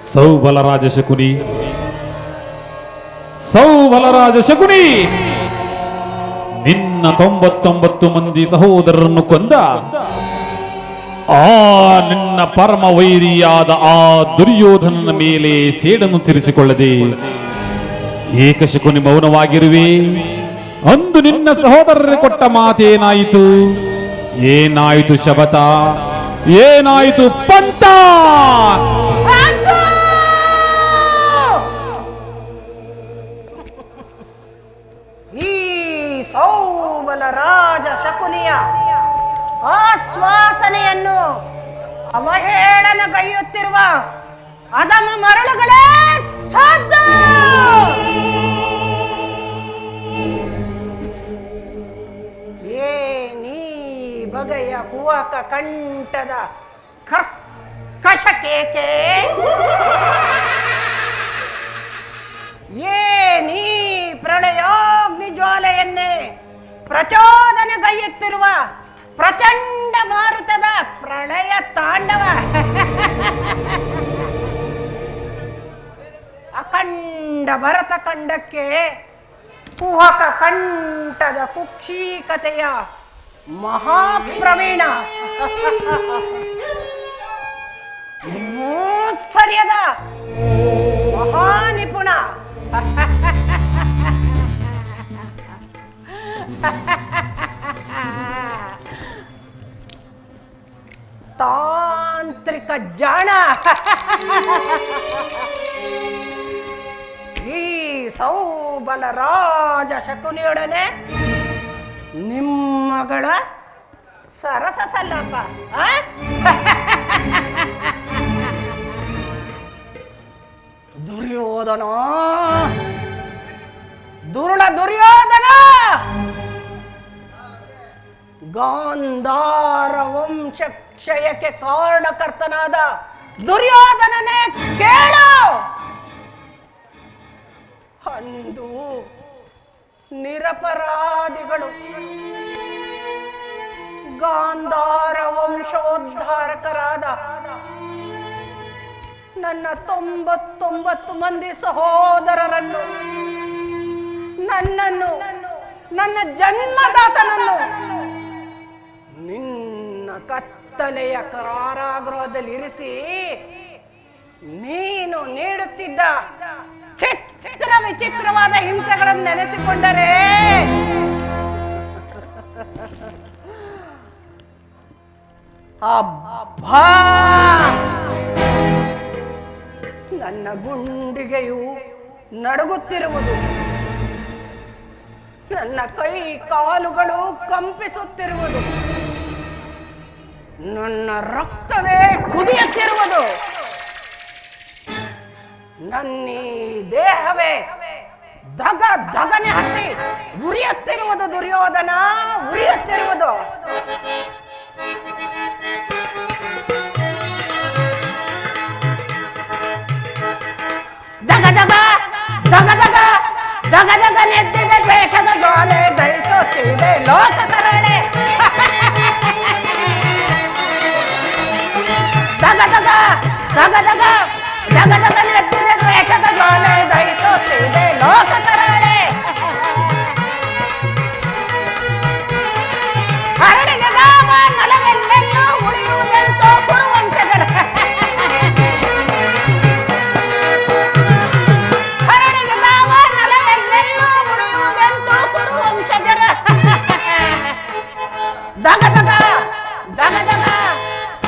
ಸೌಬಲರಾಜ ಶಕುನಿ, ಸೌಬಲರಾಜ ಶಕುನಿ, ನಿನ್ನ 99 ಮಂದಿ ಸಹೋದರರನ್ನು ಕೊಂದ ಆ ನಿನ್ನ ಪರಮ ವೈರಿಯಾದ ಆ ದುರ್ಯೋಧನನ ಮೇಲೆ ಸೇಡನ್ನು ತೀರಿಸಿಕೊಳ್ಳದೆ ಏಕಶಕುನಿ ಮೌನವಾಗಿರುವೆ. ಅಂದು ನಿನ್ನ ಸಹೋದರರಿಗೆ ಕೊಟ್ಟ ಮಾತೇನಾಯಿತು? ಏನಾಯಿತು ಶಬತ? ಏನಾಯಿತು ಪಂತ? ಈ ಸೌಬಲರಾಜ ಶಕುನಿಯ ಆಶ್ವಾಸನೆಯನ್ನು ಅವಹೇಳನಗೈಯುತ್ತಿರುವ ಅಧಮ ಮರಳುಗಳೇ ಸಾಧ್ಯ. ಏನಿ ಬಗೆಯ ಕುವಕ ಕಂಠದ ಕರ್ಕಶಕೇಕೆ? ಏನಿ ಪ್ರಳಯಾಗ್ನಿ ಜ್ವಾಲೆಯನ್ನೇ ಪ್ರಚೋದನೆಗೈಯುತ್ತಿರುವ ಪ್ರಚಂಡ ಮಾರುತದ ಪ್ರಳಯ ತಾಂಡವ. ಅಖಂಡ ಭರತ ಖಂಡಕ್ಕೆ ಕುಹಕ ಕಂಠದ ಕುಕ್ಷಿಕತೆಯ ಮಹಾಪ್ರವೀಣ, ಸರಿಯದ ಮಹಾನಿಪುಣ, ತಾಂತ್ರಿಕ ಜಾಣ ಈ ಸೌಬಲರಾಜ ಶಕುನಿಯೊಡನೆ ನಿಮ್ಮಗಳ ಸರಸ ಸಲ್ಲಪ್ಪ. ದುರ್ಯೋಧನ, ದುರುಳ ದುರ್ಯೋಧನ, ಗಾಂಧಾರ ವಂಶ ಕ್ಷಯಕ್ಕೆ ಕಾರಣಕರ್ತನಾದ ದುರ್ಯೋಧನನೇ ಕೇಳು. ಅಂದು ನಿರಪರಾಧಿಗಳು ಗಾಂಧಾರ ವಂಶೋದ್ಧಾರಕರಾದ ನನ್ನ 99 ಮಂದಿ ಸಹೋದರರನ್ನು, ನನ್ನನ್ನು, ನನ್ನ ಜನ್ಮದಾತನನ್ನು ನಿನ್ನ ಕತ್ತಲೆಯ ಕಾರಾಗೃಹದಲ್ಲಿ ಇರಿಸಿ ನೀನು ನೀಡುತ್ತಿದ್ದ ಚಿತ್ರ ವಿಚಿತ್ರವಾದ ಹಿಂಸೆಗಳನ್ನು ನೆನೆಸಿಕೊಂಡರೆ ಅಬ್ಬಾ, ನನ್ನ ಗುಂಡಿಗೆಯು ನಡುಗುತ್ತಿರುವುದು, ನನ್ನ ಕೈ ಕಾಲುಗಳು ಕಂಪಿಸುತ್ತಿರುವುದು, ನನ್ನ ರಕ್ತವೇ ಕುದಿಯುತ್ತಿರುವುದು, ನನ್ನೀ ದೇಹವೇ ಧಗ ಧಗನೆ ಹತ್ತಿ ಉರಿಯುತ್ತಿರುವುದು. ದುರ್ಯೋಧನ, ಉರಿಯುತ್ತಿರುವುದು. ದಗ ದಗ ದಗ ದಗ ದಗ ದಗ ನೆದ್ದಿದೆ ದ್ವೇಷದ ಜ್ವಾಲೆ, ದಹಿಸುತ್ತಿದೆ ಲೋಕ ತರಳೆ. ದಗ ದಗ ದಗ ದಗ ದಗ ದಗ ನೆದ್ದಿದೆ ದ್ವೇಷದ ಜ್ವಾಲೆ, ದಹಿಸುತ್ತಿದೆ ಲೋಕ ತರಳೆ. ಹರಡಿದ ನಾಮ ನಲವೆಲ್ಲೆಲ್ಲೂ ಉಳಿಯುವುದೆಂತೋ ಕುರುವಂಶಜರ. ಹರಡಿದ ನಾಮ ನಲವೆಲ್ಲೆಲ್ಲೂ ಉಳಿಯುವುದೆಂತೋ ಕುರುವಂಶಜರ. ದಗ ದಗ ದಗ ದಗ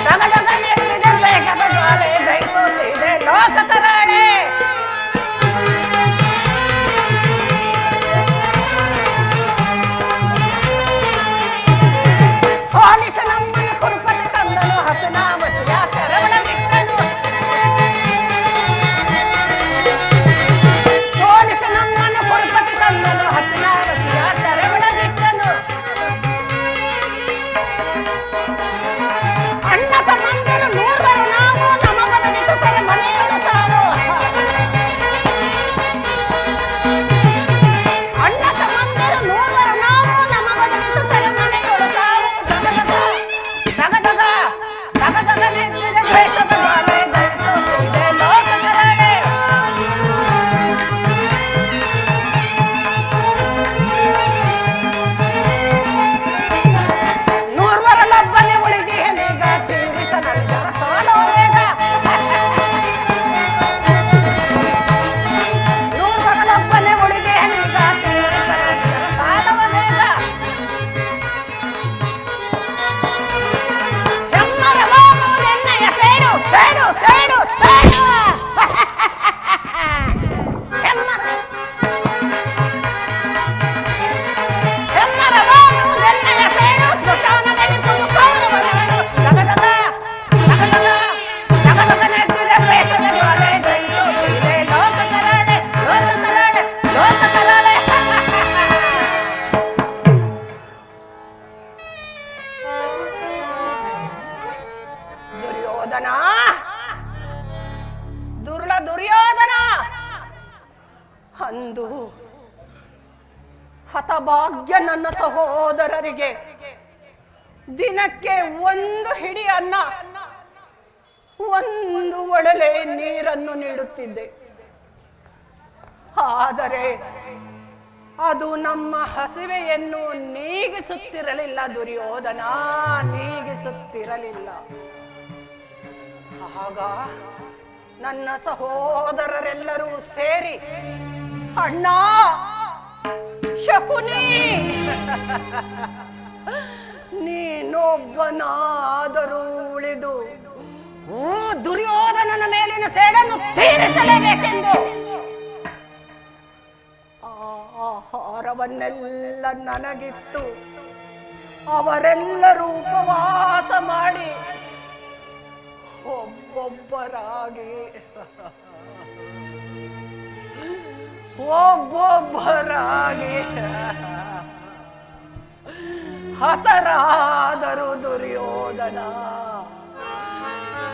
ದಗ ದಗ ನೆತ್ತಿದೆ ದ್ವೇಷದ ಜ್ವಾಲೆ, ದಹಿಸುತ್ತಿದೆ ಲೋಕ ತರಳೆ. ಸೇಡು ಸೇಡು ಸೇಡು ಹೆಮ್ಮರ ಹೆಮ್ಮರ ಮಾಡುವುದೆನ್ನೆಯ ಸೇಡು ಸ್ಮಶಾನದಲ್ಲಿ ಬಂದು ಕೌರವನನ್ನು ಜಗದಗ ಜಗದಗ ಜಗದಗ ನೆತ್ತಿದ ದ್ವೇಷದ ಜ್ವಾಲೆ ದಹಿಸುತ್ತಿದೆ ಲೋಕ ಕರಾಳೆ ಲೋಕ ಕರಾಳೆ ಲೋಕ ಕರಾಳೆ ದುರ್ಯೋಧನ ದುರ್ಯೋಧನ ಅಂದು ಹತಭಾಗ್ಯ ನನ್ನ ಸಹೋದರರಿಗೆ ದಿನಕ್ಕೆ ಒಂದು ಹಿಡಿ ಅನ್ನ ಒಂದು ಒಳಲೆ ನೀರನ್ನು ನೀಡುತ್ತಿದ್ದೆ. ಆದರೆ ಅದು ನಮ್ಮ ಹಸಿವೆಯನ್ನು ನೀಗಿಸುತ್ತಿರಲಿಲ್ಲ ದುರ್ಯೋಧನ, ನೀಗಿಸುತ್ತಿರಲಿಲ್ಲ. ಆಗ ನನ್ನ ಸಹೋದರರೆಲ್ಲರೂ ಸೇರಿ ಅಣ್ಣ ಶಕುನಿ ನೀನೊಬ್ಬನಾದರೂ ಉಳಿದು ದುರ್ಯೋಧನನ ಮೇಲಿನ ಸೇಡನ್ನು ತೀರಿಸಲೇಬೇಕೆಂದು ಆಹಾರವನ್ನೆಲ್ಲ ನನಗಿತ್ತು ಅವರೆಲ್ಲರೂ ಉಪವಾಸ ಮಾಡಿ ಒಬ್ಬೊಬ್ಬರಾಗಿ ಹತರಾದರು ದುರ್ಯೋಧನ,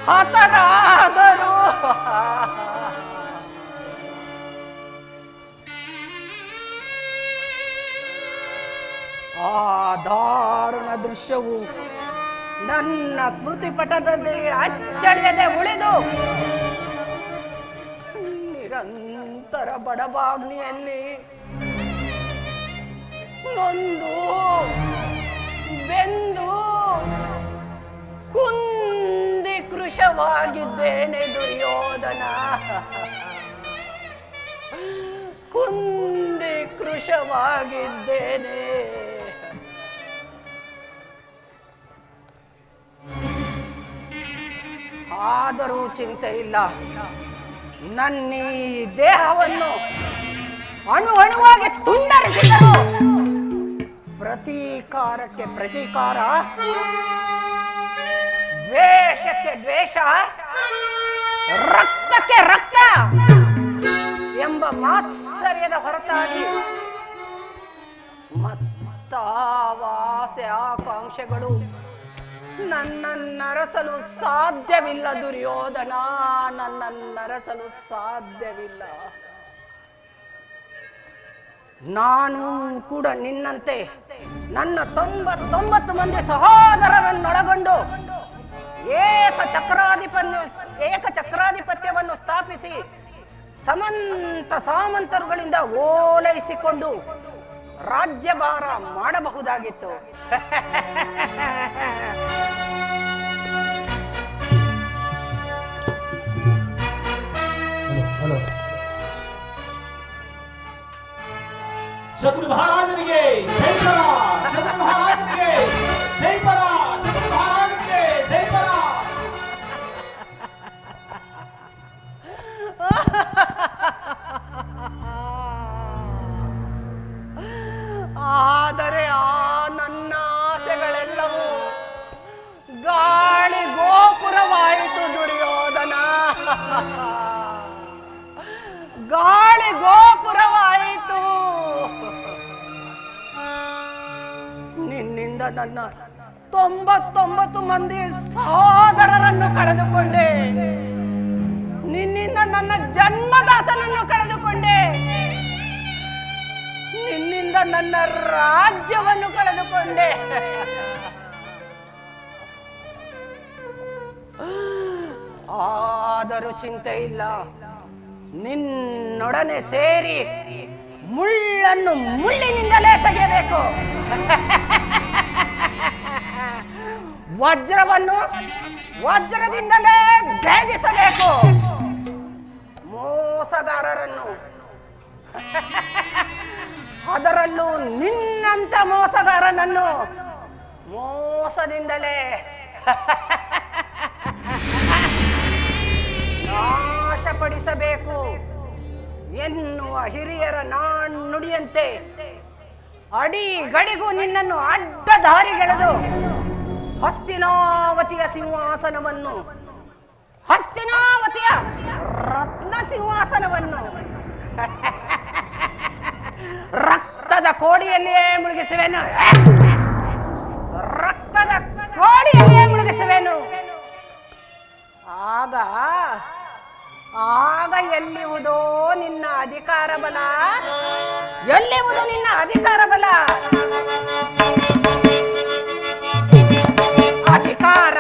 ಹತರಾದರು. ಆ ದಾರುಣ ದೃಶ್ಯವು ನನ್ನ ಸ್ಮೃತಿ ಪಟದಲ್ಲಿ ಅಚ್ಚಳಿಯದೆ ಉಳಿದು ನಿರಂತರ ಬಡಬಾಗ್ನಿಯಲ್ಲಿ ನೊಂದು ಬೆಂದು ಕುಂದಿ ಕೃಶವಾಗಿದ್ದೇನೆ ದುರ್ಯೋಧನ, ಕುಂದಿ ಕೃಶವಾಗಿದ್ದೇನೆ. ಆದರೂ ಚಿಂತೆ ಇಲ್ಲ, ನನ್ನ ಈ ದೇಹವನ್ನು ಅಣು ಅಣುವಾಗಿ ತುಂಡರಿಸಿದರು ಪ್ರತೀಕಾರಕ್ಕೆ ಪ್ರತೀಕಾರ, ದ್ವೇಷಕ್ಕೆ ದ್ವೇಷ, ರಕ್ತಕ್ಕೆ ರಕ್ತ ಎಂಬ ಮಾತ್ಸರ್ಯದ ಹೊರತಾಗಿ ಮತ್ತಾವಾಸೆ ಆಕಾಂಕ್ಷೆಗಳು ನನ್ನನ್ನರಸಲು ಸಾಧ್ಯವಿಲ್ಲ ದುರ್ಯೋಧನ, ನನ್ನನ್ನರಸಲು ಸಾಧ್ಯವಿಲ್ಲ. ನಾನು ಕೂಡ ನಿನ್ನಂತೆ ನನ್ನ 99 ಮಂದಿ ಸಹೋದರರನ್ನೊಳಗೊಂಡು ಏಕಚಕ್ರಾಧಿಪತ್ಯವನ್ನು ಸ್ಥಾಪಿಸಿ ಸಮಂತ ಸಾಮಂತರುಗಳಿಂದ ಓಲೈಸಿಕೊಂಡು ರಾಜ್ಯಭಾರ ಮಾಡಬಹುದಾಗಿತ್ತು. ಶತ್ರು ಮಹಾರಾಜನಿಗೆ ಜೈಪರ, ಶತ್ರು ಮಹಾರಾಜನಿಗೆ ಜೈಪರ, ಶತ್ರು ಮಹಾರಾಜನಿಗೆ ಜೈಪರ. ಆದರೆ ಆ ನನ್ನ ಆಸೆಗಳೆಲ್ಲವೂ ಗಾಳಿ ಗೋಪುರವಾಯಿತು ದುರ್ಯೋಧನ, ಗಾಳಿ ಗೋಪುರವಾಯಿತು. ನಿನ್ನಿಂದ ನನ್ನ 99 ಮಂದಿ ಸಹೋದರರನ್ನು ಕಳೆದುಕೊಂಡೆ, ನಿನ್ನಿಂದ ನನ್ನ ಜನ್ಮದಾತನನ್ನು ಕಳೆದುಕೊಂಡೆ, ನಿನ್ನಿಂದ ನನ್ನ ರಾಜ್ಯವನ್ನು ಕಳೆದುಕೊಂಡೆ. ಆದರೂ ಚಿಂತೆ ಇಲ್ಲ, ನಿನ್ನೊಡನೆ ಸೇರಿ ಮುಳ್ಳನ್ನು ಮುಳ್ಳಿನಿಂದಲೇ ತೆಗೆಯಬೇಕು, ವಜ್ರವನ್ನು ವಜ್ರದಿಂದಲೇ ಭೇದಿಸಬೇಕು, ಮೋಸಗಾರರನ್ನು ಅದರಲ್ಲೂ ನಿನ್ನಂತ ಮೋಸಗಾರನನ್ನು ಮೋಸದಿಂದಲೇ ಎನ್ನುವ ಹಿರಿಯರ ನುಡಿಯಂತೆ ಅಡಿ ಗಡಿಗೂ ನಿನ್ನನ್ನು ಅಡ್ಡ ದಾರಿಗೆಳೆದು ಹಸ್ತಿನಾವತಿಯ ಸಿಂಹಾಸನವನ್ನು ಹಸ್ತಿನಾವತಿಯ ರತ್ನ ಸಿಂಹಾಸನವನ್ನು ರಕ್ತದ ಕೋಡಿಯಲ್ಲಿಯೇ ಮುಳುಗಿಸುವೆನು. ರಕ್ತದ ಕೋಡಿಯಲ್ಲಿಯೇ ಮುಳುಗಿಸುವೆನು. ಆಗ ಆಗ ಎಲ್ಲಿವುದೋ ನಿನ್ನ ಅಧಿಕಾರ ಬಲ? ಎಲ್ಲಿವುದು ನಿನ್ನ ಅಧಿಕಾರ ಬಲ? ಅಧಿಕಾರ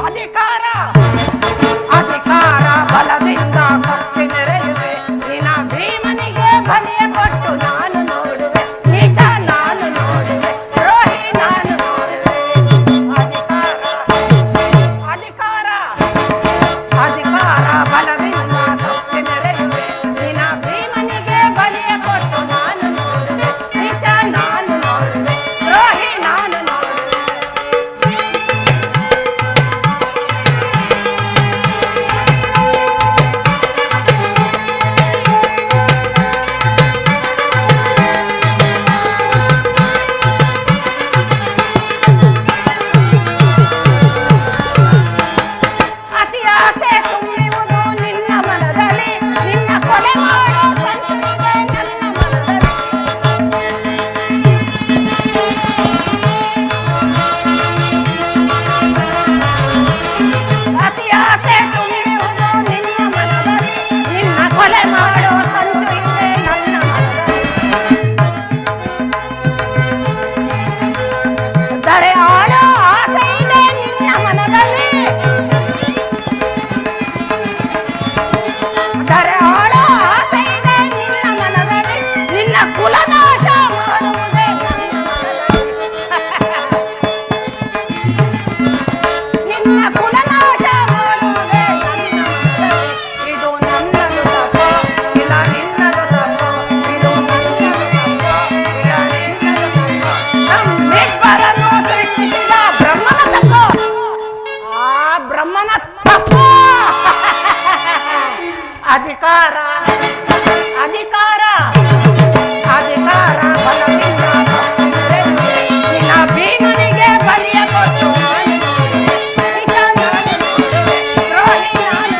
ಅಧಿಕಾರ ಅಧಿಕಾರ ಬಲದಿಂದ ಕಪ್ಪಿ ನೆರೆಯುವೆ. ನಿನ್ನ ಭೀಮನಿಗೆ ಬಲಿಯ ಕೊಟ್ಟು ನಾನು ನೋಡುವೆ. ನಿಜ ನಾನು ನೋಡುವೆ. ದ್ರೋಹಿ ನಾನು ನೋಡುವೆ. ಅಧಿಕಾರ ಅಧಿಕಾರ ಅಧಿಕಾರ ಬಲದಿಂದ ಕಪ್ಪಿ ನೆರೆಯುವೆ. ನಿನ್ನ ಭೀಮನಿಗೆ ಬಲಿಯ ಕೊಟ್ಟು ನಾನು ನೋಡುವೆ. ನಿಜ ನಾನು ನೋಡುವೆ. ದ್ರೋಹಿ ನಾನು ನೋಡುವೆ. ಅಧಿಕಾರ ಅಧಿಕಾರ ಅಧಿಕಾರ ಬಲದಿಂದ ನಿನ್ನ ಭೀಮನಿಗೆ ಬಲಿಯ ಕೊಟ್ಟು ದ್ರೋಹಿ ನಾನು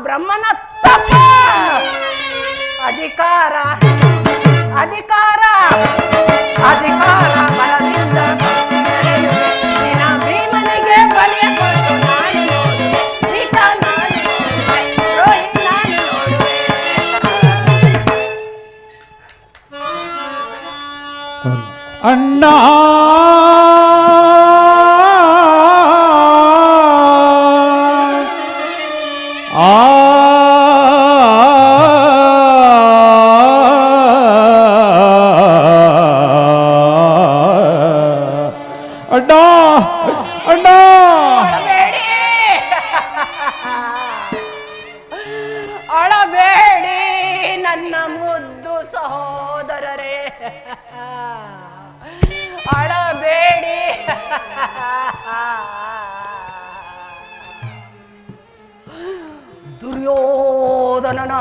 ಬ್ರಹ್ಮನ ತಪ್ಪ. ಅಧಿಕಾರ ಅಧಿಕಾರ ಅಧಿಕಾರ ಬಲದಿಂದ ನಿನ್ನ ಭೀಮನಿಗೆ ಬಲಿಯ ಕೊಟ್ಟು ನಾನು ನೋಡುವೆ. ನಿಜ ನಾನು ನೋಡುವೆ. ದ್ರೋಹಿ ನಾನು ನೋಡುವೆ. ಅಣ್ಣ ಅಣ್ಣ ಅಣ್ಣ ಅಳಬೇಡಿ ನನ್ನ ಮುದ್ದು ಸಹೋದರರೇ, ಅಳಬೇಡಿ. ದುರ್ಯೋಧನನ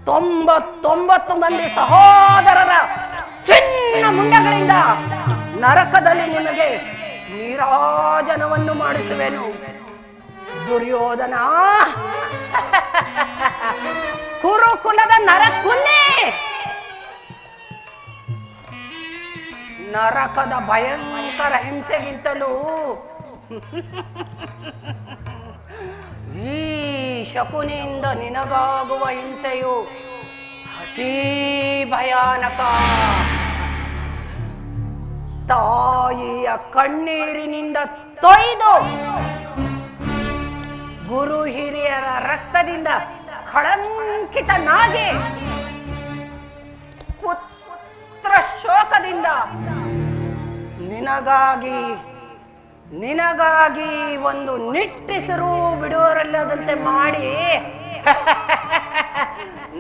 99 ಮಂದಿ ಸಹೋದರರ ಚಿನ್ನ ಮುಂಡಗಳಿಂದ ನರಕದಲ್ಲಿ ನಿಮಗೆ ನೀರಾಜನವನ್ನು ಮಾಡಿಸುವೆನು. ದುರ್ಯೋಧನ, ಕುರುಕುಲದ ನರಕುನ್ನೆ, ನರಕದ ಭಯಂಕರ ಹಿಂಸೆಗಿಂತಲೂ ಈ ಶಕುನಿಯಿಂದ ನಿನಗಾಗುವ ಹಿಂಸೆಯು ಅತೀ ಭಯಾನಕ. ತಾಯಿಯ ಕಣ್ಣೀರಿನಿಂದ ತೊಯ್ದು ಗುರು ಹಿರಿಯರ ರಕ್ತದಿಂದ ಕಳಂಕಿತನಾಗಿ ಪುತ್ರ ಶೋಕದಿಂದ ನಿನಗಾಗಿ ಒಂದು ನಿಟ್ಟಿಸಿರು ಬಿಡುವರಲ್ಲದಂತೆ ಮಾಡಿ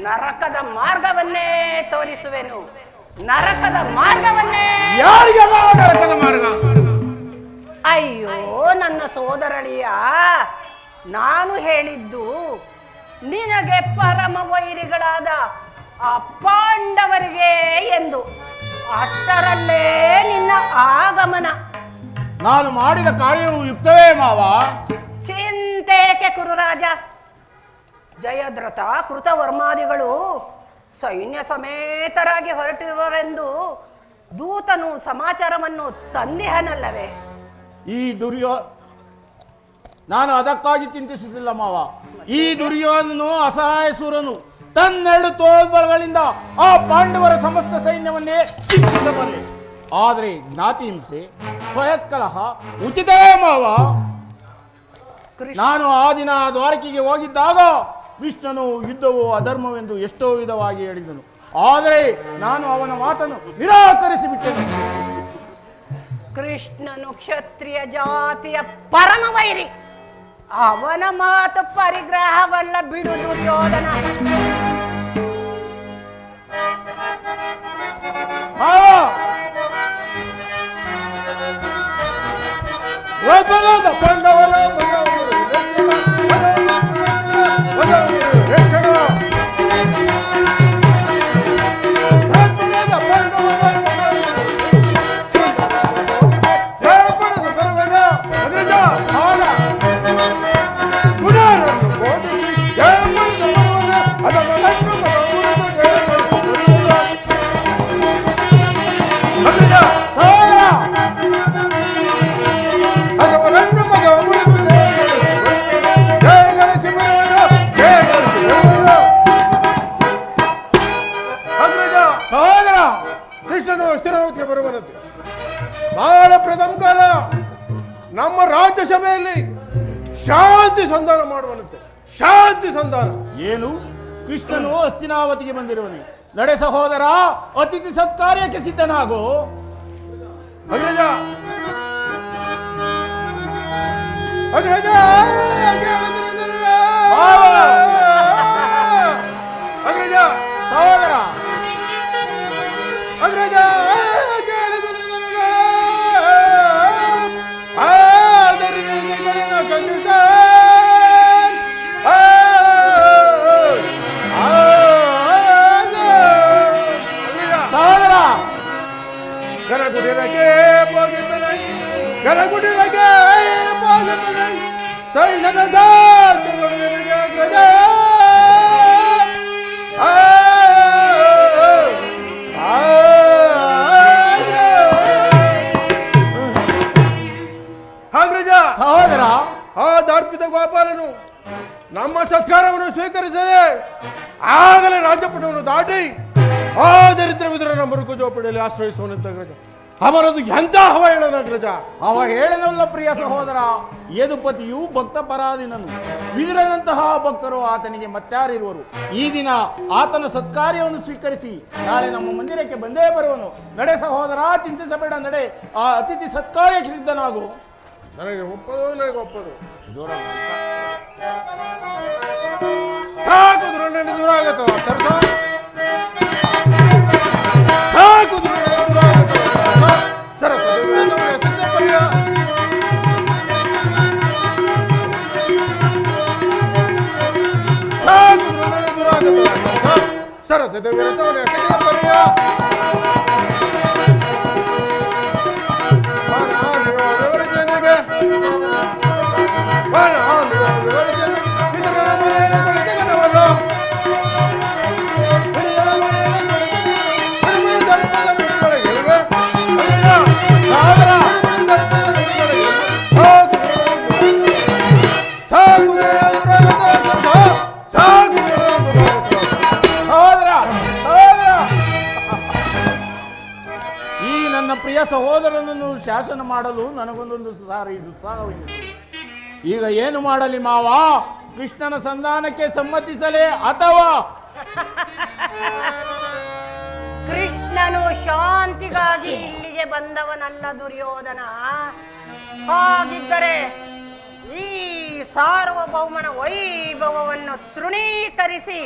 ನರಕದ ಮಾರ್ಗವನ್ನೇ ತೋರಿಸುವೆನು. ನರಕದ ಮಾರ್ಗವನ್ನೇ. ಯಾರಿಗೆಲ್ಲ ನರಕದ ಮಾರ್ಗ? ಅಯ್ಯೋ ನನ್ನ ಸೋದರಳಿಯ, ನಾನು ಹೇಳಿದ್ದು ನಿನಗೆ ಪರಮ ವೈರಿಗಳಾದ ಆ ಪಾಂಡವರಿಗೆ ಎಂದು. ಅಷ್ಟರಲ್ಲೇ ನಿನ್ನ ಆಗಮನ. ನಾನು ಮಾಡಿದ ಕಾರ್ಯವು ಯುಕ್ತವೇ ಮಾವ? ಚಿಂತೆಗೆ ಕುರುರಾಜ. ಜಯದ್ರಥ ಕೃತವರ್ಮಾದಿಗಳು ಸೈನ್ಯ ಸಮೇತರಾಗಿ ಹೊರಟಿರುವರೆಂದು ದೂತನು ಸಮಾಚಾರವನ್ನು ತಂದಿಹನಲ್ಲವೇ? ನಾನು ಅದಕ್ಕಾಗಿ ಚಿಂತಿಸುತ್ತಿಲ್ಲ ಮಾವ. ಈ ದುರ್ಯೋಧನನು ಅಸಹಾಯ ಸೂರನು. ತನ್ನೆರಡು ತೋಳ್ಬಲಗಳಿಂದ ಆ ಪಾಂಡವರ ಸಮಸ್ತ ಸೈನ್ಯವನ್ನೇ ಚಿಂತಿಸಬಲ್ಲೆ. ಆದರೆ ಜ್ಞಾತಿ ಹಿಂಸೆ, ಸ್ವಯತ್ಕಲಹ ಉಚಿತವೇ ಮಾವ. ನಾನು ಆ ದಿನ ದ್ವಾರಕೆಗೆ ಹೋಗಿದ್ದಾಗ ಕೃಷ್ಣನು ಯುದ್ಧವು ಅಧರ್ಮವೆಂದು ಎಷ್ಟೋ ವಿಧವಾಗಿ ಹೇಳಿದನು. ಆದರೆ ನಾನು ಅವನ ಮಾತನ್ನು ನಿರಾಕರಿಸಿಬಿಟ್ಟೆನು. ಕೃಷ್ಣನು ಕ್ಷತ್ರಿಯ ಜಾತಿಯ ಪರಮ ವೈರಿ. ಅವನ ಮಾತು ಪರಿಗ್ರಹವಲ್ಲ ಬಿಡು ದುರ್ಯೋಧನ. ನಾಳೆ ಪ್ರಥಮ ಕಾಲ ನಮ್ಮ ರಾಜ್ಯಸಭೆಯಲ್ಲಿ ಶಾಂತಿ ಸಂಧಾನ ಮಾಡುವಂತೆ. ಶಾಂತಿ ಸಂಧಾನ ಏನು? ಕೃಷ್ಣನು ಹಸ್ತಿನಾವತಿಗೆ ಬಂದಿರುವನೆ. ನಡೆ ಸಹೋದರ, ಅತಿಥಿ ಸತ್ಕಾರ್ಯಕ್ಕೆ ಸಿದ್ಧನಾಗು. ಅಗ್ರಜ, ಅಗ್ರಜ, ಅಗ್ರಜ, ಸಹೋದರ, ಅಗ್ರಜ, ಗರಗುಡಿಲಕ್ಕೆ ಸೈ ಸದ ಸಹೋದರ, ಆ ದಾರ್ಪಿತ ಗೋಪಾಲನು ನಮ್ಮ ಸತ್ಕಾರವನ್ನು ಸ್ವೀಕರಿಸದೆ ಆಗಲೇ ರಾಜ್ಯಪಟವನ್ನು ದಾಟಿ ಆ ದರಿದ್ರ ವಿದುರ ನಮ್ಮ ರುಕುಜೋಪಡಿಯಲ್ಲಿ ಆಶ್ರಯಿಸುವನಂತ ಅಗ್ರಜ. ಅವರದು ಎಂಥ ಹವಯಣನ ಅಗ್ರಜ. ಅವ ಹೇಳನಲ್ಲ ಪ್ರಿಯ ಸಹೋದರ. ಯದುಪತಿಯು ಭಕ್ತ ಪರಾಧೀನನು. ವಿದುರನಂತಹ ಭಕ್ತರು ಆತನಿಗೆ ಮತ್ತಾರಿರುವರು. ಈ ದಿನ ಆತನ ಸತ್ಕಾರ್ಯವನ್ನು ಸ್ವೀಕರಿಸಿ ನಾಳೆ ನಮ್ಮ ಮಂದಿರಕ್ಕೆ ಬಂದೇ ಬರುವನು. ನಡೆ ಸಹೋದರ, ಚಿಂತಿಸಬೇಡ. ನಡೆ, ಆ ಅತಿಥಿ ಸತ್ಕಾರ್ಯಕ್ಕೆ ಸಿದ್ಧನಾಗು. ನನಗೆ ಒಪ್ಪದು. ಸಾಕು ದುರಂಡ ದೂರ ಆಗತ್ತವ ಸರ್ಸ. ಸಾಕು ದುರಂಡ ದೂರ ಆಗತ್ತವ ಸರಸ. ಸಿದ್ದಪ್ಪಯ್ಯ, ಸಾಕು ದುರಂಡ ದೂರ ಪ್ರಿಯ ಸಹೋದರನನ್ನು ಶಾಸನ ಮಾಡಲು ನನಗೊಂದೊಂದು ಸಾರಿ ದುಸ್ಸಾಹವೆಂದಿತು. ಈಗ ಏನು ಮಾಡಲಿ ಮಾವ? ಕೃಷ್ಣನ ಸಂಧಾನಕ್ಕೆ ಸಮ್ಮತಿಸಲೇ ಅಥವಾ ಕೃಷ್ಣನು ಶಾಂತಿಗಾಗಿ ಇಲ್ಲಿಗೆ ಬಂದವನಲ್ಲ ದುರ್ಯೋಧನ. ಹಾಗಿದ್ದರೆ ಈ ಸಾರ್ವಭೌಮನ ವೈಭವವನ್ನು ತೃಣೀಕರಿಸಿ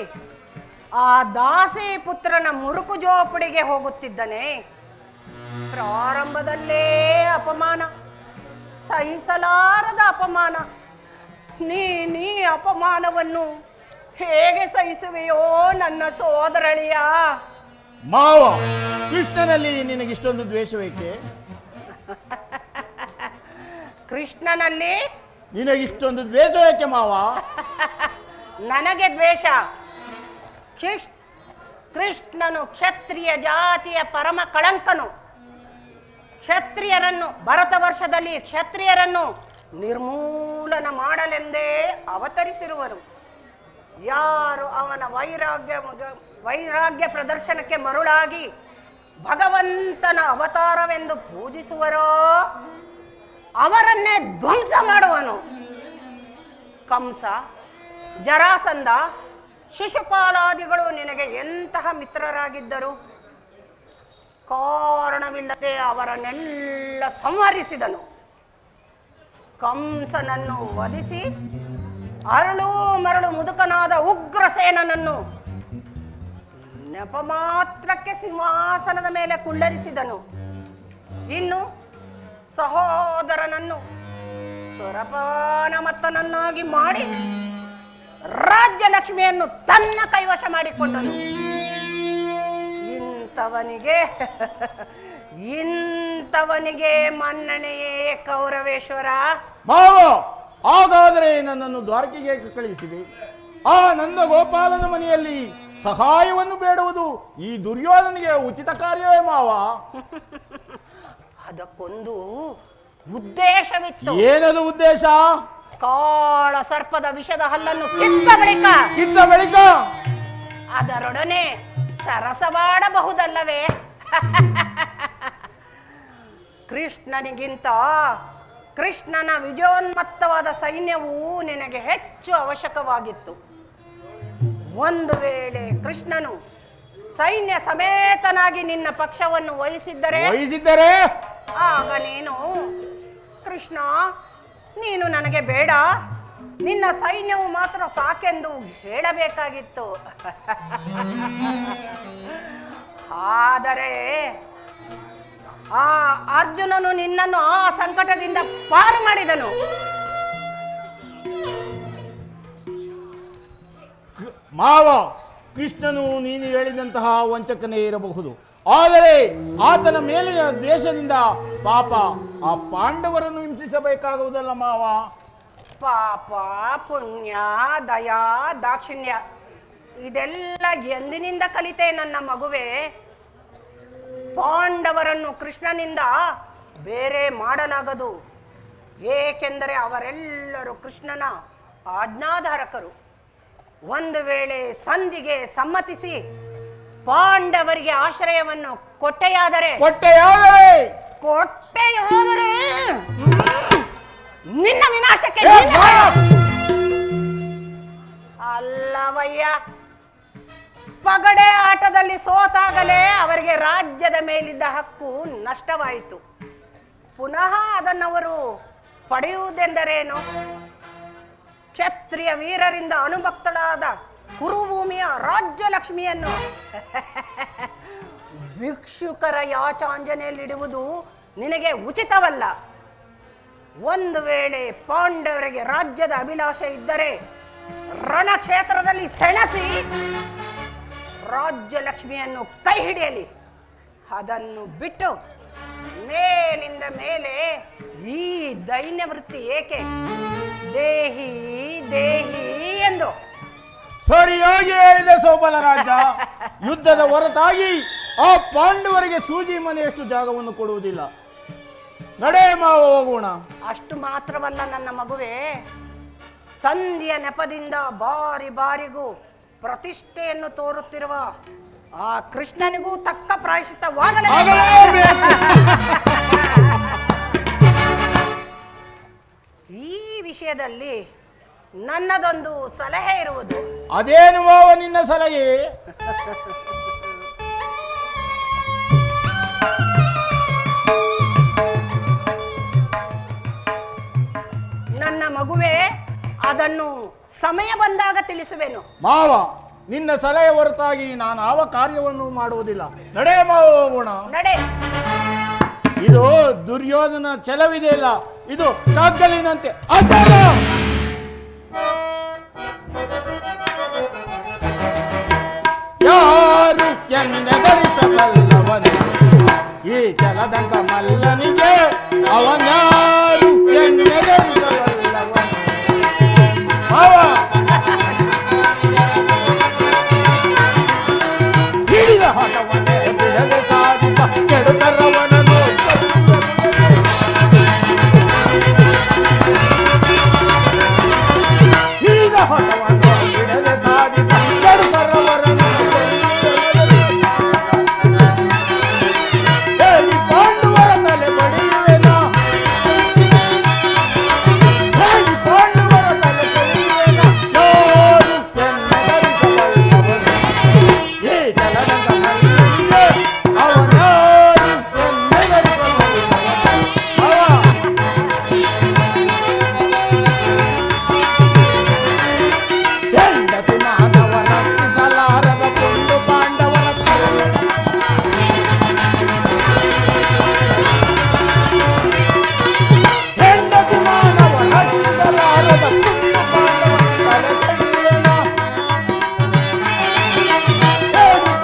ಆ ದಾಸಿ ಪುತ್ರನ ಮುರುಕು ಜೋಪಡಿಗೆ ಹೋಗುತ್ತಿದ್ದನೆ. ಪ್ರಾರಂಭದಲ್ಲೇ ಅಪಮಾನ, ಸಹಿಸಲಾರದ ಅಪಮಾನ. ನೀ ಅಪಮಾನವನ್ನು ಹೇಗೆ ಸಹಿಸುವೆಯೋ ನನ್ನ ಸೋದರಳಿಯ? ಮಾವ, ಕೃಷ್ಣನಲ್ಲಿ ನಿನಗಿಷ್ಟೊಂದು ದ್ವೇಷವೇಕೆ? ಕೃಷ್ಣನಲ್ಲಿ ನಿನಗಿಷ್ಟೊಂದು ದ್ವೇಷವೇಕೆ ಮಾವ? ನನಗೆ ದ್ವೇಷ? ಕೃಷ್ಣನು ಕ್ಷತ್ರಿಯ ಜಾತಿಯ ಪರಮ ಕಳಂಕನು. ಕ್ಷತ್ರಿಯರನ್ನು ಭಾರತ ವರ್ಷದಲ್ಲಿ ಕ್ಷತ್ರಿಯರನ್ನು ನಿರ್ಮೂಲನ ಮಾಡಲೆಂದೇ ಅವತರಿಸಿರುವರು. ಯಾರು ಅವನ ವೈರಾಗ್ಯ ಪ್ರದರ್ಶನಕ್ಕೆ ಮರುಳಾಗಿ ಭಗವಂತನ ಅವತಾರವೆಂದು ಪೂಜಿಸುವರೋ ಅವರನ್ನೇ ಧ್ವಂಸ ಮಾಡುವನು. ಕಂಸ, ಜರಾಸಂಧ, ಶಿಶುಪಾಲಾದಿಗಳು ನಿನಗೆ ಎಂತಹ ಮಿತ್ರರಾಗಿದ್ದರು? ಕಾರಣವಿಲ್ಲದೆ ಅವರನ್ನೆಲ್ಲ ಸಂಹರಿಸಿದನು. ಕಂಸನನ್ನು ವಧಿಸಿ ಅರಳು ಮರಳು ಮುದುಕನಾದ ಉಗ್ರಸೇನನನ್ನು ನೆಪ ಮಾತ್ರಕ್ಕೆ ಸಿಂಹಾಸನದ ಮೇಲೆ ಕುಳ್ಳರಿಸಿದನು. ಇನ್ನು ಸಹೋದರನನ್ನು ಸುರಪಾನಮತ್ತನನ್ನಾಗಿ ಮಾಡಿ ರಾಜ್ಯ ಲಕ್ಷ್ಮಿಯನ್ನು ತನ್ನ ಕೈವಶ ಮಾಡಿಕೊಂಡನು. ಇಂಥವನಿಗೆ ಮನ್ನಣೆಯೇ ಕೌರವೇಶ್ವರ. ಮಾವ, ಹಾಗಾದರೆ ನನ್ನನ್ನು ದ್ವಾರಕೆಗೆ ಕಳುಹಿಸಿದೆ. ಆ ನಂದ ಗೋಪಾಲನ ಮನೆಯಲ್ಲಿ ಸಹಾಯವನ್ನು ಬೇಡುವುದು ಈ ದುರ್ಯೋಧನಿಗೆ ಉಚಿತ ಕಾರ್ಯವೇ ಮಾವ? ಅದಕ್ಕೊಂದು ಉದ್ದೇಶವಿತ್ತು. ಏನದು ಉದ್ದೇಶ? ಕಾಳ ಸರ್ಪದ ವಿಷದ ಹಲ್ಲನ್ನು ಕಿತ್ತ ಬಳಿಕ ಅದರೊಡನೆ ಸರಸವಾಡಬಹುದಲ್ಲವೇ? ಕೃಷ್ಣನಿಗಿಂತ ಕೃಷ್ಣನ ವಿಜಯೋನ್ಮತ್ತವಾದ ಸೈನ್ಯವು ನಿನಗೆ ಹೆಚ್ಚು ಅವಶ್ಯಕವಾಗಿತ್ತು. ಒಂದು ವೇಳೆ ಕೃಷ್ಣನು ಸೈನ್ಯ ಸಮೇತನಾಗಿ ನಿನ್ನ ಪಕ್ಷವನ್ನು ವಹಿಸಿದ್ದರೆ ಆಗ ನೀನು, ಕೃಷ್ಣ ನೀನು ನನಗೆ ಬೇಡ, ನಿನ್ನ ಸೈನ್ಯವು ಮಾತ್ರ ಸಾಕೆಂದು ಹೇಳಬೇಕಾಗಿತ್ತು. ಆದರೆ ಆ ಅರ್ಜುನನು ನಿನ್ನನ್ನು ಆ ಸಂಕಟದಿಂದ ಪಾರು ಮಾಡಿದನು. ಮಾವ, ಕೃಷ್ಣನು ನೀನು ಹೇಳಿದಂತಹ ವಂಚಕನೇ ಇರಬಹುದು. ಆದರೆ ಆತನ ಮೇಲಿನ ದ್ವೇಷದಿಂದ ಪಾಪ ಆ ಪಾಂಡವರನ್ನು ಹಿಂಸಿಸಬೇಕಾಗುವುದಲ್ಲ ಮಾವ. ಪಾಪ, ಪುಣ್ಯ, ದಯಾ, ದಾಕ್ಷಿಣ್ಯ ಇದೆಲ್ಲ ಎಂದಿನಿಂದ ಕಲಿತೆ ನನ್ನ ಮಗುವೆ. ಪಾಂಡವರನ್ನು ಕೃಷ್ಣನಿಂದ ಬೇರೆ ಮಾಡಲಾಗದು. ಏಕೆಂದರೆ ಅವರೆಲ್ಲರೂ ಕೃಷ್ಣನ ಆಜ್ಞಾಧಾರಕರು. ಒಂದು ವೇಳೆ ಸಂಧಿಗೆ ಸಮ್ಮತಿಸಿ ಪಾಂಡವರಿಗೆ ಆಶ್ರಯವನ್ನು ಕೊಟ್ಟೆಯಾದರೆ ನಿನ್ನ ವಿನಾಶಕ್ಕೆ ಅಲ್ಲವಯ್ಯ. ಪಗಡೆ ಆಟದಲ್ಲಿ ಸೋತಾಗಲೇ ಅವರಿಗೆ ರಾಜ್ಯದ ಮೇಲಿದ್ದ ಹಕ್ಕು ನಷ್ಟವಾಯಿತು. ಪುನಃ ಅದನ್ನವರು ಪಡೆಯುವುದೆಂದರೇನು? ಕ್ಷತ್ರಿಯ ವೀರರಿಂದ ಅನುಭಕ್ತಳಾದ ಕುರುಭೂಮಿಯ ರಾಜ್ಯ ಲಕ್ಷ್ಮಿಯನ್ನು ಭಿಕ್ಷುಕರ ಯಾಚಾಂಜನೆಯಲ್ಲಿಡುವುದು ನಿನಗೆ ಉಚಿತವಲ್ಲ. ಒಂದು ವೇಳೆ ಪಾಂಡವರಿಗೆ ರಾಜ್ಯದ ಅಭಿಲಾಷೆ ಇದ್ದರೆ ರಣಕ್ಷೇತ್ರದಲ್ಲಿ ಸೆಣಸಿ ರಾಜ್ಯ ಲಕ್ಷ್ಮಿಯನ್ನು ಕೈ ಹಿಡಿಯಲಿ. ಅದನ್ನು ಬಿಟ್ಟು ಮೇಲಿಂದ ಮೇಲೆ ಈ ದೈನ್ಯ ವೃತ್ತಿ ಏಕೆ? ದೇಹಿ ದೇಹಿ ಎಂದು. ಸರಿಯಾಗಿ ಹೇಳಿದೆ ಸೋಬಲ ರಾಜ. ಯುದ್ಧದ ಹೊರತಾಗಿ ಆ ಪಾಂಡವರಿಗೆ ಸೂಜಿ ಮನೆಯಷ್ಟು ಜಾಗವನ್ನು ಕೊಡುವುದಿಲ್ಲ. ನಡೆ ಮಾವ, ಹೋಗೋಣ. ಅಷ್ಟು ಮಾತ್ರವಲ್ಲ ನನ್ನ ಮಗುವೆ, ಸಂಧಿಯ ನೆಪದಿಂದ ಬಾರಿ ಬಾರಿಗೂ ಪ್ರತಿಷ್ಠೆಯನ್ನು ತೋರುತ್ತಿರುವ ಆ ಕೃಷ್ಣನಿಗೂ ತಕ್ಕ ಪ್ರಾಯಶ್ಚಿತ್ತವಾಗಲೇ. ಈ ವಿಷಯದಲ್ಲಿ ನನ್ನದೊಂದು ಸಲಹೆ ಇರುವುದು. ಅದೇನು ಮಾವ ನಿನ್ನ ಸಲಹೆ? ನನ್ನ ಮಗುವೆ, ಅದನ್ನು ಸಮಯ ಬಂದಾಗ ತಿಳಿಸುವೆನು. ಮಾವ, ನಿನ್ನ ಸಲಹೆ ಹೊರತಾಗಿ ನಾನು ಯಾವ ಕಾರ್ಯವನ್ನು ಮಾಡುವುದಿಲ್ಲ. ನಡೆ ಮಾವ, ಹೋಗೋಣ. ನಡೆ. ಇದು ದುರ್ಯೋಧನ ಛಲವಿದೆಯಲ್ಲ, ಇದು ಕಗ್ಗಲಿನಂತೆ ಅಚಲ. ಯಾರು ಎನ್ನೆದರಿಸಬಲ್ಲವನು ಈ ಛಲದಂಗ ಮಲ್ಲನಿಗೆ? ಅವನ್ಯಾರು ಎನ್ನೆದರಿಸಬಲ್ಲವನು? ಮಾವ, ಹಿಡಿದ ಹಠವನ್ನೇ ಬಿಡದೆ ಸಾಧಿಪ ಕೆಡುಕರವನನು. ಹಿಡಿದ ಹಠವನ್ನು ಬಿಡದೆ ಸಾಧಿಪ ಕೆಡುಕರವನನು. ಹೇಳಿ ಪಾಂಡವರ ತಲೆ ಬಡಿಯುವೆನ, ಹೇಳಿ ಪಾಂಡವರ ತಲೆ ಬಡಿಯುವೆನ. ಯಾರು ಎನ್ನೆದರಿಸಬಲ್ಲವನು ಈ ಜಲದಂಗ ಮಲ್ಲನಿಗೆ? ಅವನ್ಯಾರು ಎನ್ನೆದರಿಸಬಲ್ಲವನು? ಹೆಂಡತಿ ಮಾನವ ರಕ್ಷಿಸಲಾರದ ಕೊಂಡು ಪಾಂಡವರ ಹೆಂಡತಿ ಮಾನವ ರಕ್ಷಿಸಲಾರದ ಕೊಂಡು ಪಾಂಡವರ ತಲೆ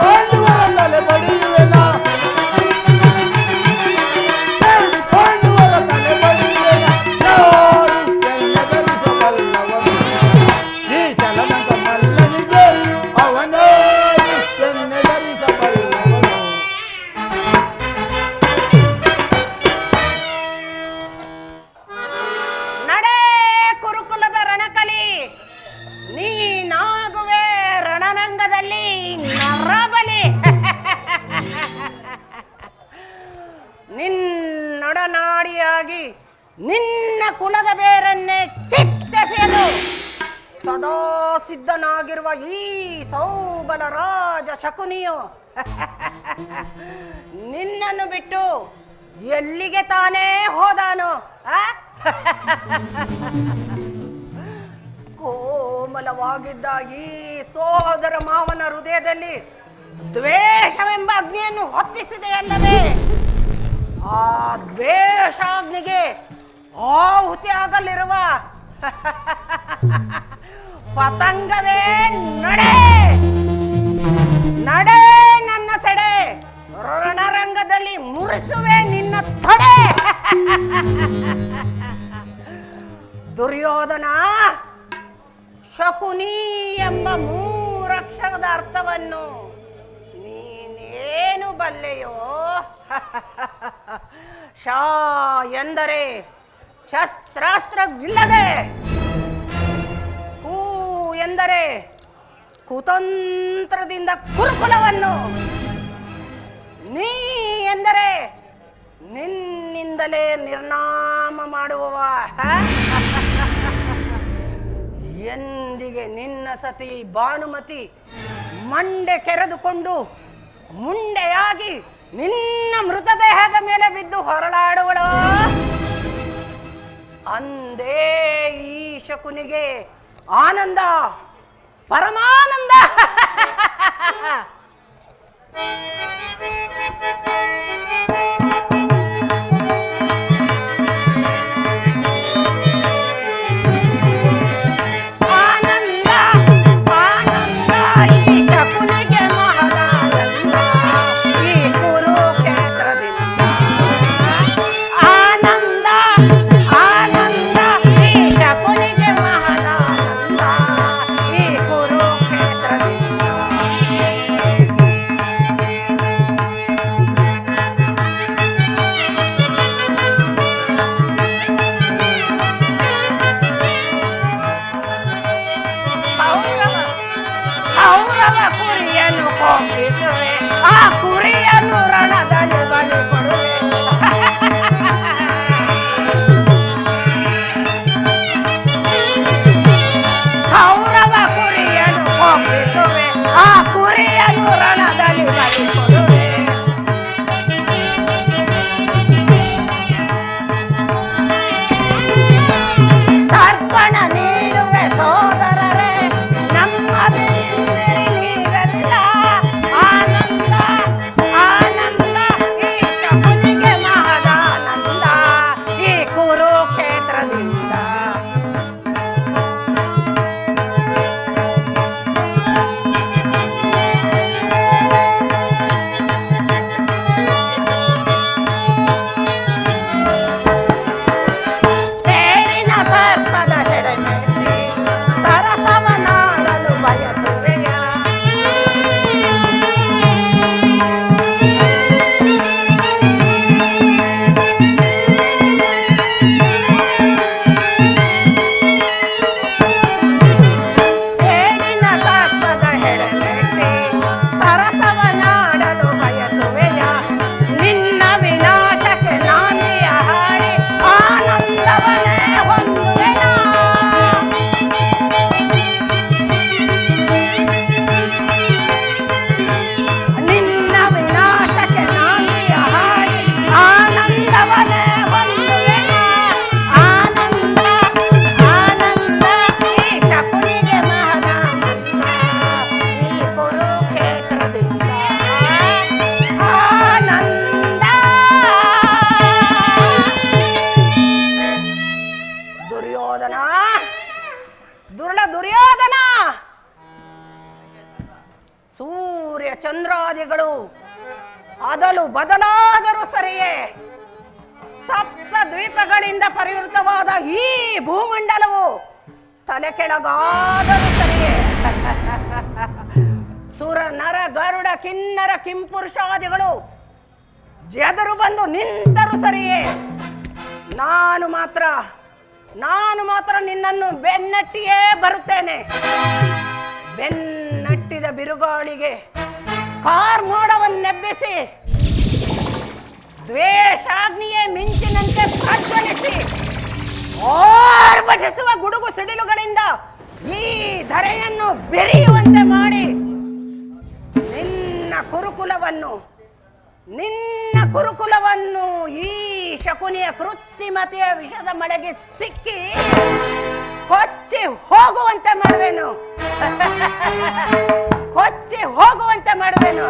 ಪಾಂಡವರ ತಲೆ ಬಡಿಯುವೆನ. ಪಾಂಡವರ ತಲೆ ಬಡಿಯುವೆನ. ಯಾರು ಎನ್ನೆದರಿಸಬಲ್ಲವನು ಈ ಜಲದಂಗ ಮಲ್ಲನಿಗೆ? ಅವನಾರು ಎನ್ನೆದರಿಸಬಲ್ಲವನು? ನಡೆ ಕುರುಕುಲದ ರಣಕಲಿ, ನೀನಾಗುವೆ ರಣರಂಗದಲ್ಲಿ ನರಬಲಿ. ನಿನ್ನೊಡನಾಡಿಯಾಗಿ ನಿನ್ನ ಕುಲದ ಬೇರನ್ನೇ ಕಿತ್ತೆಸೆಯಲು ಸದಾ ಸಿದ್ಧನಾಗಿರುವ ಈ ಸೌಬಲ ರಾಜ ಶಕುನಿಯು ನಿನ್ನನ್ನು ಬಿಟ್ಟು ಎಲ್ಲಿಗೆ ತಾನೇ ಹೋದಾನು? ಕೋಮಲವಾಗಿದ್ದ ಈ ಸೋದರ ಮಾವನ ಹೃದಯದಲ್ಲಿ ದ್ವೇಷವೆಂಬ ಅಗ್ನಿಯನ್ನು ಹೊತ್ತಿಸಿದೆಯಲ್ಲವೇ? ಆ ದ್ವೇಷಾಗ್ನಿಗೆ ಆಹುತಿ ಆಗಲಿರುವ ಪತಂಗವೇ, ನಡೆ ನಡೆ ನನ್ನ ಸೆಡೆ, ರಣರಂಗದಲ್ಲಿ ಮುರಿಸುವೆ ನಿನ್ನ ತೊಡೆ. ದುರ್ಯೋಧನ, ಶಕುನಿ ಎಂಬ ಮೂರಕ್ಷರದ ಅರ್ಥವನ್ನು ನೀನೇನು ಬಲ್ಲೆಯೋ? ಶಾ ಎಂದರೆ ಶಸ್ತ್ರಾಸ್ತ್ರವಿಲ್ಲದೆ, ಕು ಎಂದರೆ ಕುತಂತ್ರದಿಂದ ಕುರುಕುಲವನ್ನು, ನೀ ಎಂದರೆ ನಿನ್ನಿಂದಲೇ ನಿರ್ನಾಮ ಮಾಡುವವ. ಎಂದಿಗೆ ನಿನ್ನ ಸತಿ ಭಾನುಮತಿ ಮಂಡೆ ಕೆರೆದುಕೊಂಡು ಮುಂಡೆಯಾಗಿ ನಿನ್ನ ಮೃತದೇಹದ ಮೇಲೆ ಬಿದ್ದು ಹೊರಳಾಡುವಳೋ, ಅಂದೇ ಈ ಶಕುನಿಗೆ ಆನಂದ, ಪರಮಾನಂದ. ಆನಂದ, ಆನಂದ ಈ ಶಕುನಿಗೆ ಪುರುಷಾದಿಗಳು ಅದಲು ಬದಲಾದರೂ ಸರಿಯೇ, ಸಪ್ತ ದ್ವೀಪಗಳಿಂದ ಪರಿವೃತವಾದ ಈ ಭೂಮಂಡಲವು ತಲೆ ಕೆಳಗಾದರೂ ಸರಿಯೇ, ಸುರ ನರ ಗರುಡ ಕಿನ್ನರ ಕಿಂಪುರುಷಾದಿಗಳು ಎದುರು ಬಂದು ನಿಂತರೂ ಸರಿಯೇ, ನಾನು ಮಾತ್ರ ನಿನ್ನನ್ನು ಬೆನ್ನಟ್ಟಿಯೇ ಬರುತ್ತೇನೆ. ಬೆನ್ನಟ್ಟಿದ ಬಿರುಗಾಳಿಗೆ ಕಾರ್ಮೋಡವನ್ನೆಬ್ಬಿಸಿ ದ್ವೇಷಾಗ್ನಿಯೇ ಮಿಂಚಿನಂತೆ ಪ್ರಜ್ವಲಿಸಿ ಆರ್ಭಟಿಸುವ ಗುಡುಗು ಸಿಡಿಲುಗಳಿಂದ ಈ ಧರೆಯನ್ನು ಬೆರೆಯುವಂತೆ ಮಾಡಿ ನಿನ್ನ ಕುರುಕುಲವನ್ನು ಈ ಶಕುನಿಯ ಕೃತ್ರಿಮತೆಯ ವಿಷದ ಮಳೆಗೆ ಸಿಕ್ಕಿ ಕೊಚ್ಚಿ ಹೋಗುವಂತೆ ಮಾಡುವೆನು. ಹೋಗುವಂತೆ ಮಾಡುವೆನು.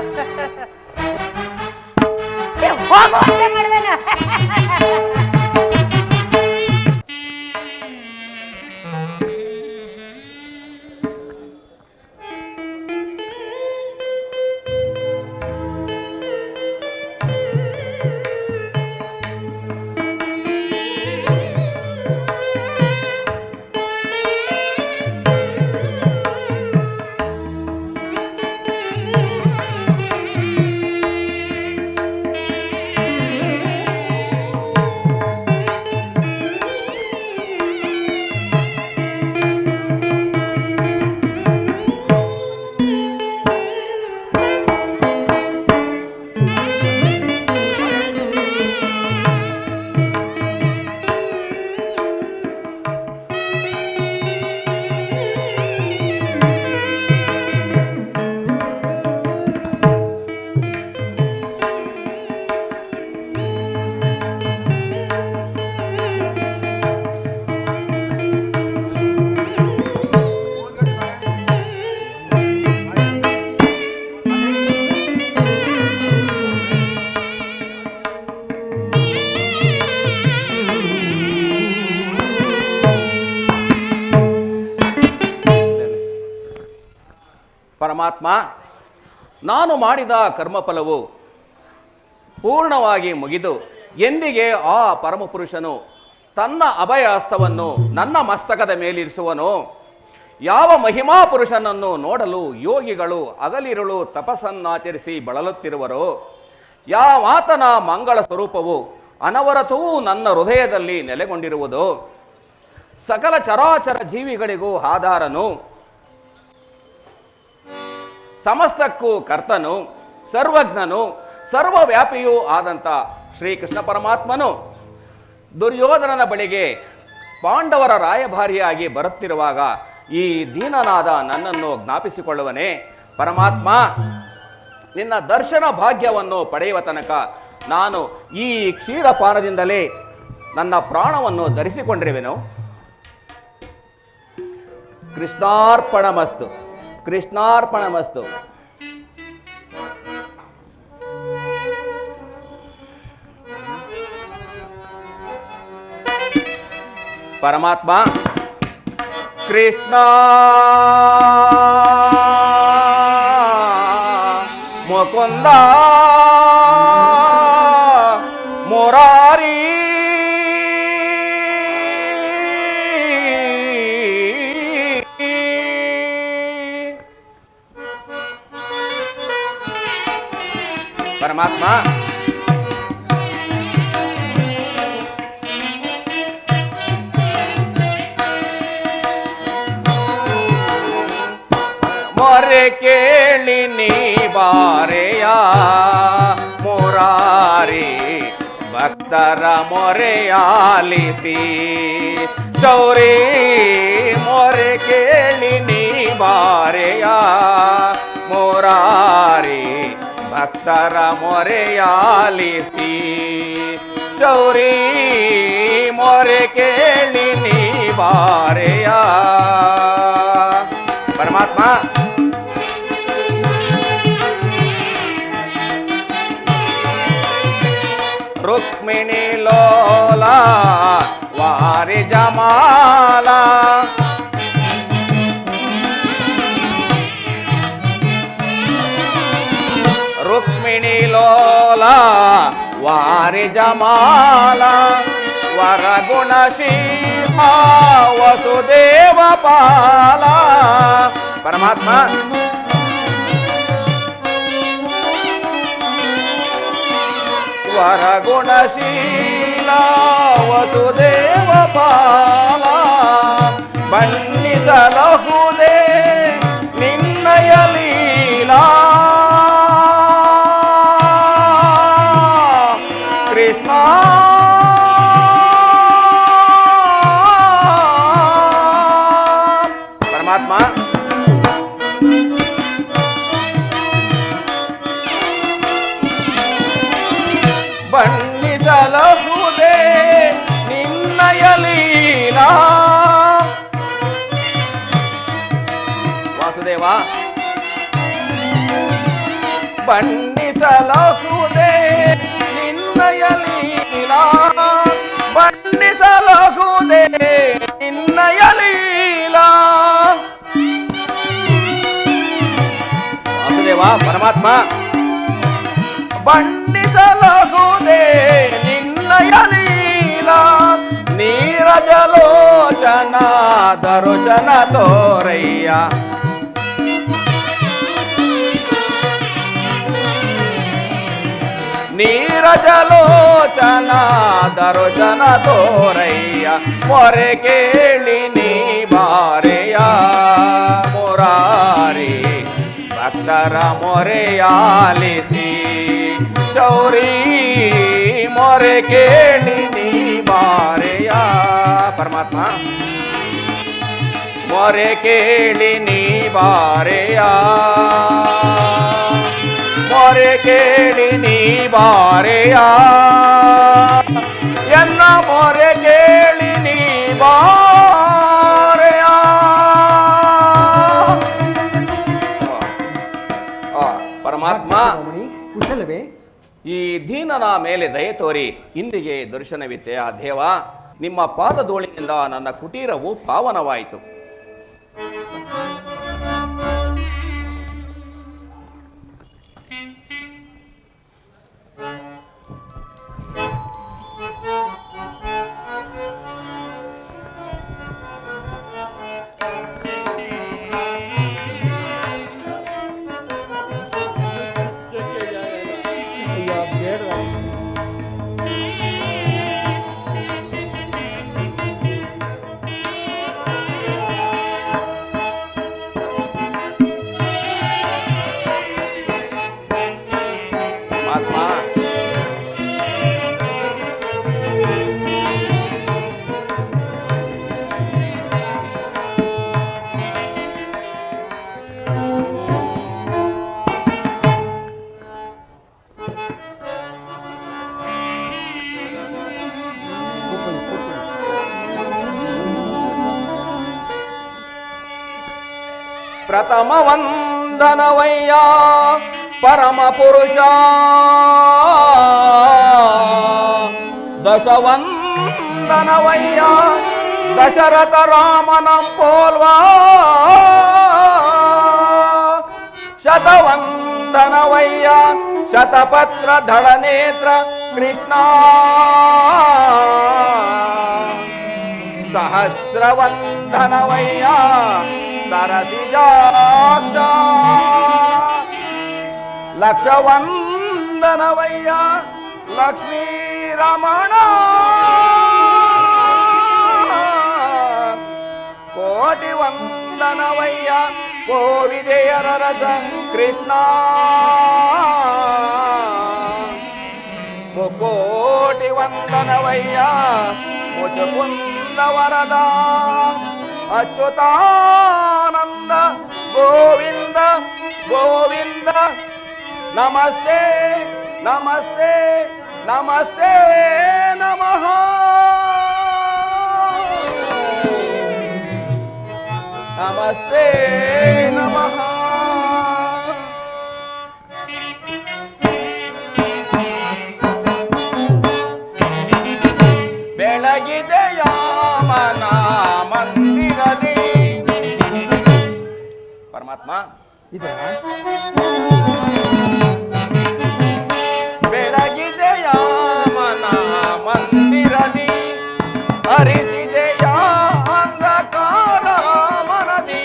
ಪರಮಾತ್ಮ, ನಾನು ಮಾಡಿದ ಕರ್ಮಫಲವು ಪೂರ್ಣವಾಗಿ ಮುಗಿದು ಎಂದಿಗೆ ಆ ಪರಮಪುರುಷನು ತನ್ನ ಅಭಯ ಹಸ್ತವನ್ನು ನನ್ನ ಮಸ್ತಕದ ಮೇಲಿರಿಸುವನು? ಯಾವ ಮಹಿಮಾ ಪುರುಷನನ್ನು ನೋಡಲು ಯೋಗಿಗಳು ಹಗಲಿರುಳು ತಪಸ್ಸನ್ನಾಚರಿಸಿ ಬಳಲುತ್ತಿರುವರೋ, ಯಾವಾತನ ಮಂಗಳ ಸ್ವರೂಪವು ಅನವರತವೂ ನನ್ನ ಹೃದಯದಲ್ಲಿ ನೆಲೆಗೊಂಡಿರುವುದು, ಸಕಲ ಚರಾಚರ ಜೀವಿಗಳಿಗೂ ಆಧಾರನು, ಸಮಸ್ತಕ್ಕೂ ಕರ್ತನು, ಸರ್ವಜ್ಞನು, ಸರ್ವವ್ಯಾಪಿಯೂ ಆದಂಥ ಶ್ರೀಕೃಷ್ಣ ಪರಮಾತ್ಮನು ದುರ್ಯೋಧನನ ಬಳಿಗೆ ಪಾಂಡವರ ರಾಯಭಾರಿಯಾಗಿ ಬರುತ್ತಿರುವಾಗ ಈ ದೀನನಾದ ನನ್ನನ್ನು ಜ್ಞಾಪಿಸಿಕೊಳ್ಳುವನೇ? ಪರಮಾತ್ಮ, ನಿನ್ನ ದರ್ಶನ ಭಾಗ್ಯವನ್ನು ಪಡೆಯುವ ತನಕ ನಾನು ಈ ಕ್ಷೀರಪಾನದಿಂದಲೇ ನನ್ನ ಪ್ರಾಣವನ್ನು ಧರಿಸಿಕೊಂಡಿರುವೆನು. ಕೃಷ್ಣಾರ್ಪಣಮಸ್ತು, ಕೃಷ್ಣಾರ್ಪಣಮಸ್ತು. ಪರಮಾತ್ಮ, ಕೃಷ್ಣ ಮುಕುಂದ ಮುರಾರಿ ಪರಮಾತ್ಮ, ಮೊರೆ ಕೇಳಿ ನೀ ಬಾರೆಯ ಮುರಾರಿ, ಭಕ್ತರ ಮೊರೆಯಾಲಿಸಿ ಚೌರಿ. ಮೊರೆ ಕೇಳಿ ನೀ ಬಾರೆಯ ಮುರಾರಿ, ಭಕ್ತರ ಮೊರೆಯಾಲಿಸಿ ಶೌರಿ. ಮೊರೆ ಕೇಳಿ ನೀ ಬಾರೆಯ. ಪರಮಾತ್ಮ, ರುಕ್ಮಿಣಿ ಲೋಲ ವಾರಿ ಜಮಾಲ, ಲೋಲ ವಾರಿ ಜಮಾಲ ವರಗುಣಶೀಲ ವಸುದೇವ ಪಾಲ. ಪರಮಾತ್ಮ ವರಗುಣಶೀಲ ವಸುದೇವ ಪಾಲ ಬಣ್ಣಿಸಲಹುದೇ ನಿನ್ನಯ ಲೀಲಾ. ಕೃಷ್ಣ ಪರಮಾತ್ಮ ಬಣ್ಣಿಸಲಹುದೇ ನಿನ್ನಯ ಲೀಲಾ. ವಾಸುದೇವ ಬಣ್ಣಿಸಲಹುದೇ ನಿನ್ನಯ ಲೀಲಾ. ಬಣ್ಣಿಸಲಹುದೇ ನಿನ್ನಯ ಲೀಲಾ. ವಾಸುದೇವ ಪರಮಾತ್ಮ ಬಣ್ಣಿಸಲಹುದೇ ನಿನ್ನಯ ಲೀಲಾ. ನೀರಜಲೋಚನ ದರುಶನ ತೋರಯ್ಯ. ನೀರಜಲೋಚನ ದರುಶನ ತೋರಯ್ಯ. ಮೊರೆ ಕೇಳಿ ನೀ ಬಾರೆಯ ಮುರಾರಿ ಭಕ್ತರ ಮೊರೆಯಾಲಿಸಿ. ಶೌರಿ ಮೊರೆ ಕೇಳಿ ನೀ ಬಾರೆಯ. ಪರಮಾತ್ಮ ಮೊರೆ ಕೇಳಿ ನೀ ಬಾರೆಯ. ಮೊರೆ ಕೇಳಿ ನೀ ಬಾರೆಯ. ಎನ್ನ ಮೊರೆ ಕೇಳಿ ನೀ ಬಾರೆಯ. ಪರಮಾತ್ಮ ಕುಶಲವೇ? ಈ ದೀನನ ಮೇಲೆ ದಯೆ ತೋರಿ ಇಂದಿಗೆ ದರ್ಶನವಿತ್ತೆ ಆ ದೇವ. ನಿಮ್ಮ ಪಾದಧೂಳಿನಿಂದ ನನ್ನ ಕುಟೀರವು ಪಾವನವಾಯಿತು. ಪ್ರಥಮ ವಂದನವಯ್ಯ ಪರಮ ಪುರುಷ. ದಶವಂದನವಯ್ಯ ದಶರಥ ರಾಮನಂ ಪೋಲ್ವಾ. ಶತವಂದನವಯ್ಯ ಶತಪತ್ರ ಧಳನೇತ್ರ ಕೃಷ್ಣ. ಸಹಸ್ರವಂದನವಯ್ಯ ಸರಸಿಜಾಕ್ಷ. ಲಕ್ಷವಂದನವಯ್ಯ ಲಕ್ಷ್ಮೀ ರಮಣ. ಕೋಟಿ ವಂದನವಯ್ಯ ಕೋವಿದೆಯರ ರಸ ಕೃಷ್ಣ. ಮುಕೋಟಿ ವಂದನವಯ್ಯ ಮುಚುಕುಂದ ವರದ. ಅಚ್ಯುತಾನಂದ ಗೋವಿಂದ ಗೋವಿಂದ. ನಮಸ್ತೆ ನಮಸ್ತೆ ನಮಸ್ತೆ ನಮಃ. ನಮಸ್ತೆ ನಮಃ. ಬೆಳಗಿದೆಯ ಮನ ಮಂದಿರದಿ. ಪರಮಾತ್ಮ ಇದರ ಹರಿಸಿದೆಯ ಅಂಧಕಾರ ಮನದಿ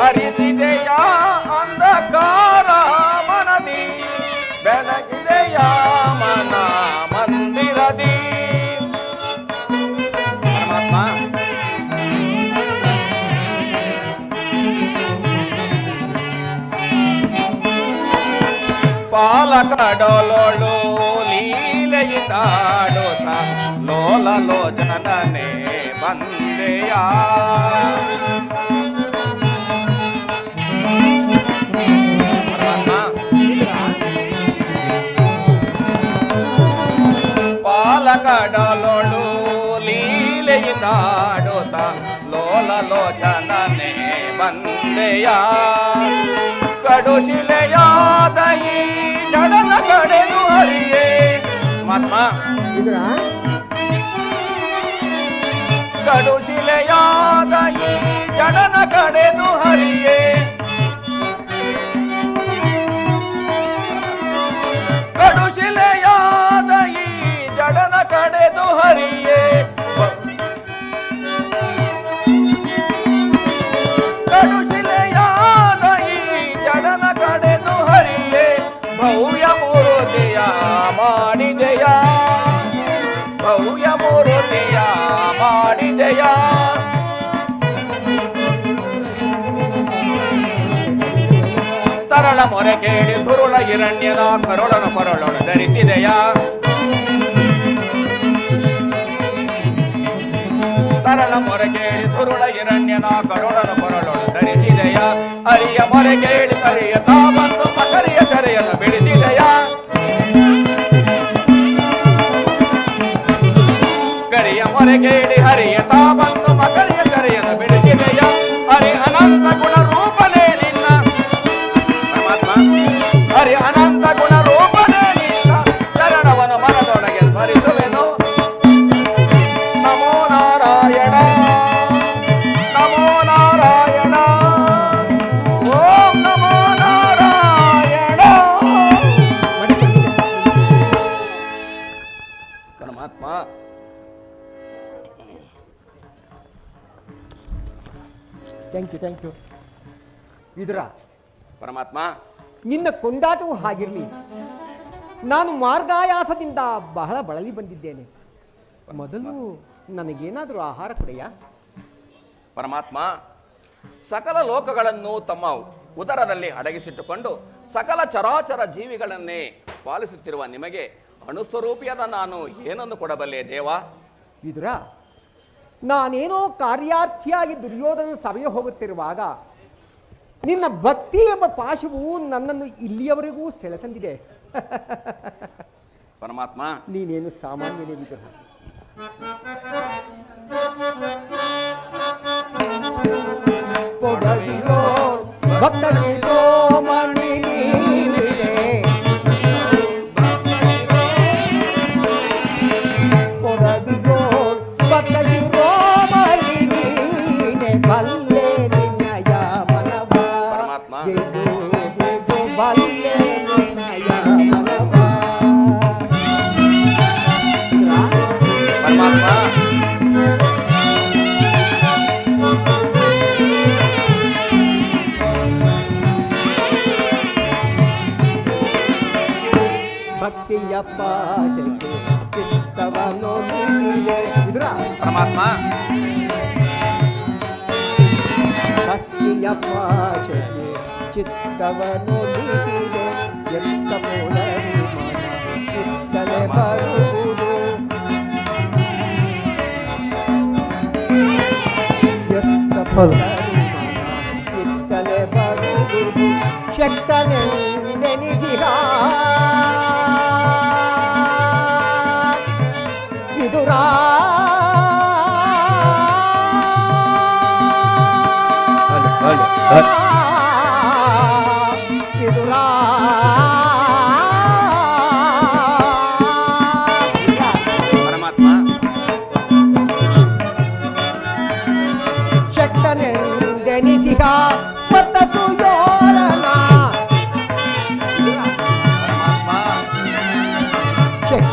ಹರಿಸಿದೆಯ ಅಂಧಕಾರ ಮನದಿ ಬೆಳಗಿದೆಯ ಮನ ಮಂದಿರದಿ ಪರಮಾತ್ಮ ಪಾಲಕಡೊಲೊಳು ಲೀಲೆಯಿಂದಾಡುತ್ತ ಲೋಲ ಲೋಚನನೇ ಬಂದೆಯ ಪಾಲಕಡೊಲೊಳು ಲೀಲೆಯಿಂದಾಡುತ್ತ ಲೋಲ ಲೋಚನನೇ ಬಂದೆಯ ಕಡುಶಿಲೆಯಾದ ಈ ಜಡದ ಕಡೆದು ಹರಿಯೇ ಮಹಾತ್ಮ ಕಡುಶಿಲೆಯಾದ ಈ ಜಡನ ಕಡೆದು ಹರಿಯೇ ಕಡುಶಿಲೆಯಾದ ಈ ಜಡನ ಕಡೆದು ಹರಿಯೇ ಕಡುಶಿಲೆಯಾದ ಈ ಜಡನ ಕಡೆದು ಹರಿಯೇ ಭವ್ಯ ಮೂರ್ತಿಯ ಮಾಡಿದೆಯ ಭವ್ಯ ಮೂರ್ತಿಯ ಮಾಡಿದೆಯ ತರಳ ಮೊರೆ ಕೇಳಿ ಧುರುಳ ಹಿರಣ್ಯನ ಕರುಳನ ಕೊರಳೊಳು ಧರಿಸಿದೆಯ ತರಳ ಮೊರೆ ಕೇಳಿ ಧುರುಳ ಹಿರಣ್ಯನ ಕರುಳನ ಕೊರಳೊಳು ಧರಿಸಿದೆಯ ಹರಿಯ ಮೊರೆ ಕೇಳಿ ಹರಿಯ ತಾ ಬಂದು ಮಕರಿಯ ಕರೆಯನ್ನು ಬಿಡಿಸಿದೆಯ ಕರಿಯ ಮೊರೆ ಕೇಳಿ ಹರಿಯ ತಾ ಬಂದು ಮಕರಿಯ ಕರೆಯನ್ನು ಬಿಡಿಸಿದೆಯ ಹರಿ ಅನಂತ ಗುಣ ರೂಪನೇ ನಿನ್ನ ಪರಮಾತ್ಮ ಹರಿ ಅನಂತ ಗುಣ ರೂಪನೇ ನಿನ್ನ ಚರಣವನ್ನು ಮನದೊಳಗೆ ಸ್ಮರಿಸುವೆನು ನಮೋ ನಾರಾಯಣ ನಮೋ ನಾರಾಯಣ ಓಂ ನಮೋ ನಾರಾಯಣ ಪರಮಾತ್ಮ ಥ್ಯಾಂಕ್ ಯು ವಿದುರ, ಪರಮಾತ್ಮ ನಿನ್ನ ಕೊಂಡಾಟವು ಹಾಗಿರಲಿ. ನಾನು ಮಾರ್ಗಾಯಾಸದಿಂದ ಬಹಳ ಬಳಲಿ ಬಂದಿದ್ದೇನೆ. ಮೊದಲು ನನಗೇನಾದರೂ ಆಹಾರ ಕೊಡೆಯಾ? ಪರಮಾತ್ಮ ಸಕಲ ಲೋಕಗಳನ್ನು ತಮ್ಮ ಉದರದಲ್ಲಿ ಅಡಗಿಸಿಟ್ಟುಕೊಂಡು ಸಕಲ ಚರಾಚರ ಜೀವಿಗಳನ್ನೇ ಪಾಲಿಸುತ್ತಿರುವ ನಿಮಗೆ ಅಣುಸ್ವರೂಪಿಯಾದ ನಾನು ಏನನ್ನು ಕೊಡಬಲ್ಲೆ ದೇವ? ವಿದುರ, ನಾನೇನೋ ಕಾರ್ಯಾರ್ಥಿಯಾಗಿ ದುರ್ಯೋಧನ ಸಭೆಗೆ ಹೋಗುತ್ತಿರುವಾಗ ನಿನ್ನ ಭಕ್ತಿ ಎಂಬ ಪಾಶವು ನನ್ನನ್ನು ಇಲ್ಲಿಯವರೆಗೂ ಸೆಳೆತಂದಿದೆ. ಪರಮಾತ್ಮ ನೀನೇನು ಸಾಮಾನ್ಯನೇ ವಿದುರ. ಕೊಡವಿರೋ ಭಕ್ತ ಶಿರೋಮಣಿ ನೀನೇ, ಕೊಡವಿರೋ ಭಕ್ತ ಶಿರೋಮಣಿ ನೀನೆ, ಬಲ್ಲೆ ನಿನ್ನಯ ಮನವ ಪರಮಾತ್ಮ ಗೆದ್ದು ಬಲ್ಲೆ ನಿನ್ನಯ ಮನವ. ಪರಮಾತ್ಮ ಭಕ್ತಿಯ ಪಾಶಕ್ಕೆ ಚಿತ್ತವನ್ನು ನೀಡಿದೆ. ವಿದುರ, ಪರಮಾತ್ಮ ಭಕ್ತಿಯ ಪಾಶಕ್ಕೆ ಚಿತ್ತವನ್ನು ನೀಡಿದೆ. ಎತ್ತ ಮೂಲರು ಮನ ಚಿತ್ತಲೆ ಬರುವುದು, ಎತ್ತ ಮೂಲರು ಮನ ಚಿತ್ತಲೆ ಬರುವುದು. ಶಕ್ತನೆಂದೆನಿಸಿದ ವಿದುರ, ವಿದುರ, ಪರಮಾತ್ಮ ಶಕ್ತನೆಂದೆನಿಸಿದ ಮತ್ತ ಸುಯೋಲನ. ಪರಮಾತ್ಮ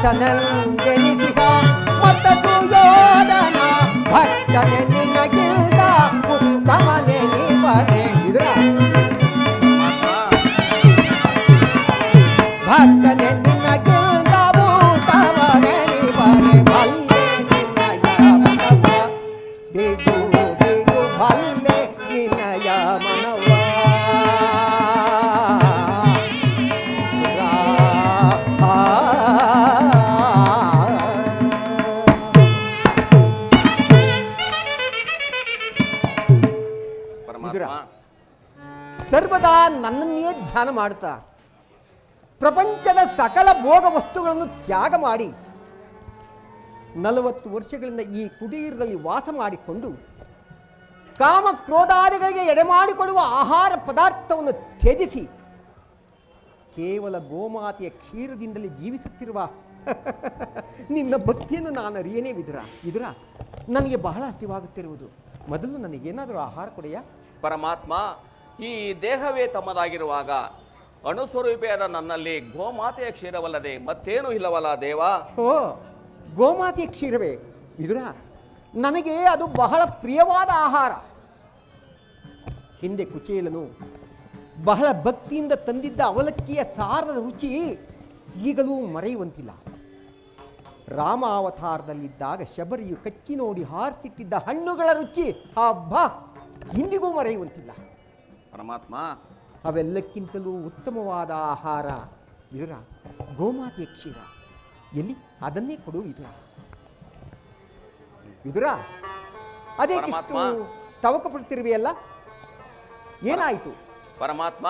ಭಕ್ತನೆಂದೆನಿಸಿಹ ಮತ್ತ ಸುಯೋಧನ ಭಕ್ತನೆ ನಿನಗಿಂತ ಉತ್ತಮನೆನಿಪನೆ ಭಕ್ತನೆ ನಿನಗಿಂತ ಉತ್ತಮನೆನಿಪನೆ ಬಲ್ಲೆ ನಿನ್ನಯ ಮನವ ಬಿಡು ಬಿಡು ಬಲ್ಲೆ ನಿನ್ನಯ ಮನವ ಸರ್ವದಾ ನನ್ನನ್ನೇ ಧ್ಯಾನ ಮಾಡ್ತಾ ಪ್ರಪಂಚದ ಸಕಲ ಭೋಗ ವಸ್ತುಗಳನ್ನು ತ್ಯಾಗ ಮಾಡಿ 40 ವರ್ಷಗಳಿಂದ ಈ ಕುಟೀರದಲ್ಲಿ ವಾಸ ಮಾಡಿಕೊಂಡು ಕಾಮ ಕ್ರೋಧಾದಿಗಳಿಗೆ ಎಡೆಮಾಡಿಕೊಡುವ ಆಹಾರ ಪದಾರ್ಥವನ್ನು ತ್ಯಜಿಸಿ ಕೇವಲ ಗೋಮಾತೆಯ ಕ್ಷೀರದಿಂದಲೇ ಜೀವಿಸುತ್ತಿರುವ ನಿನ್ನ ಭಕ್ತಿಯನ್ನು ನಾನು ಅರಿಯನೇ ವಿದುರ ನನಗೆ ಬಹಳ ಹಸಿವಾಗುತ್ತಿರುವುದು. ಮೊದಲು ನನಗೇನಾದರೂ ಆಹಾರ ಕೊಡೆಯಾ? ಪರಮಾತ್ಮ, ಈ ದೇಹವೇ ತಮ್ಮದಾಗಿರುವಾಗ ಅಣುಸ್ವರೂಪಿಯಾದ ನನ್ನಲ್ಲಿ ಗೋಮಾತೆಯ ಕ್ಷೀರವಲ್ಲದೆ ಮತ್ತೇನೂ ಇಲ್ಲವಲ್ಲ ದೇವ? ಓ, ಗೋಮಾತೆಯ ಕ್ಷೀರವೇ ವಿದುರ, ನನಗೆ ಅದು ಬಹಳ ಪ್ರಿಯವಾದ ಆಹಾರ. ಹಿಂದೆ ಕುಚೇಲನು ಬಹಳ ಭಕ್ತಿಯಿಂದ ತಂದಿದ್ದ ಅವಲಕ್ಕಿಯ ಸಾರದ ರುಚಿ ಈಗಲೂ ಮರೆಯುವಂತಿಲ್ಲ. ರಾಮ ಅವತಾರದಲ್ಲಿದ್ದಾಗ ಶಬರಿಯು ಕಚ್ಚಿ ನೋಡಿ ಹಾರಿಸಿಟ್ಟಿದ್ದ ಹಣ್ಣುಗಳ ರುಚಿ ಹಬ್ಬ ಇಂದಿಗೂ ಮರೆಯುವಂತಿಲ್ಲ. ಪರಮಾತ್ಮ, ಅವೆಲ್ಲಕ್ಕಿಂತಲೂ ಉತ್ತಮವಾದ ಆಹಾರ ವಿದುರ ಗೋಮಾತೆಯ ಕ್ಷೀರ. ಎಲ್ಲಿ ಅದನ್ನೇ ಕೊಡು ವಿದುರ. ಅದೇಕಿಷ್ಟು ತವಕ ಪಡ್ತಿರುವೆಯಲ್ಲ, ಏನಾಯಿತು? ಪರಮಾತ್ಮ,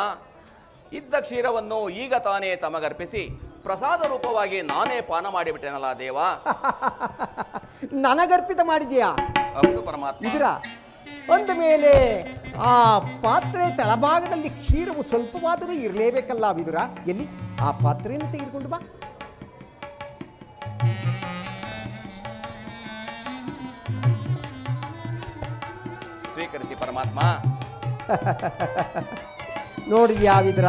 ಇದ್ದ ಕ್ಷೀರವನ್ನು ಈಗ ತಾನೇ ತಮಗರ್ಪಿಸಿ ಪ್ರಸಾದ ರೂಪವಾಗಿ ನಾನೇ ಪಾನ ಮಾಡಿಬಿಟ್ಟೆನಲ್ಲ ದೇವ. ನನಗರ್ಪಿತ ಮಾಡಿದೆಯಾ? ಹೌದು ಪರಮಾತ್ಮ. ವಿದುರ, ಅಂದ ಮೇಲೆ ಆ ಪಾತ್ರೆ ತಳಭಾಗದಲ್ಲಿ ಕ್ಷೀರವು ಸ್ವಲ್ಪವಾದರೂ ಇರಲೇಬೇಕಲ್ಲ ವಿದುರ. ಎಲ್ಲಿ ಆ ಪಾತ್ರೆಯನ್ನು ತೆಗೆದುಕೊಂಡು ಬಾ. ಸ್ವೀಕರಿಸಿ ಪರಮಾತ್ಮ. ನೋಡಿದ್ಯಾ ವಿದುರ?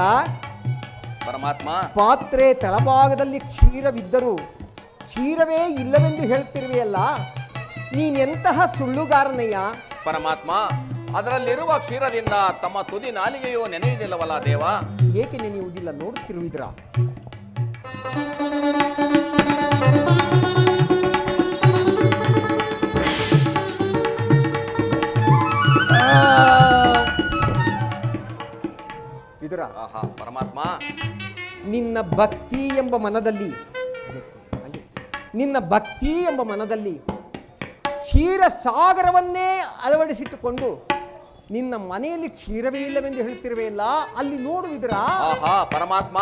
ಪರಮಾತ್ಮ, ಪಾತ್ರೆ ತಳಭಾಗದಲ್ಲಿ ಕ್ಷೀರವಿದ್ದರೂ ಕ್ಷೀರವೇ ಇಲ್ಲವೆಂದು ಹೇಳುತ್ತಿರುವೆಯಲ್ಲ, ನೀನೆಂತಹ ಸುಳ್ಳುಗಾರನಯ್ಯ? ಪರಮಾತ್ಮ, ಅದರಲ್ಲಿರುವ ಕ್ಷೀರದಿಂದ ತಮ್ಮ ತುದಿ ನಾಲಿಗೆಯೂ ನೆನೆಯುವುದಿಲ್ಲವಲ್ಲ ದೇವ? ಏಕೆ ನೆನೆಯುವುದಿಲ್ಲ ನೋಡುತ್ತಿರುವಿದ್ರ? ವಿದುರ, ಪರಮಾತ್ಮ, ನಿನ್ನ ಭಕ್ತಿ ಎಂಬ ಮನದಲ್ಲಿ ಕ್ಷೀರ ಸಾಗರವನ್ನೇ ಅಳವಡಿಸಿಟ್ಟುಕೊಂಡು ನಿನ್ನ ಮನೆಯಲ್ಲಿ ಕ್ಷೀರವೇ ಇಲ್ಲವೆಂದು ಹೇಳ್ತಿರುವೆಯಲ್ಲ, ಅಲ್ಲಿ ನೋಡು ವಿದುರ. ಪರಮಾತ್ಮ,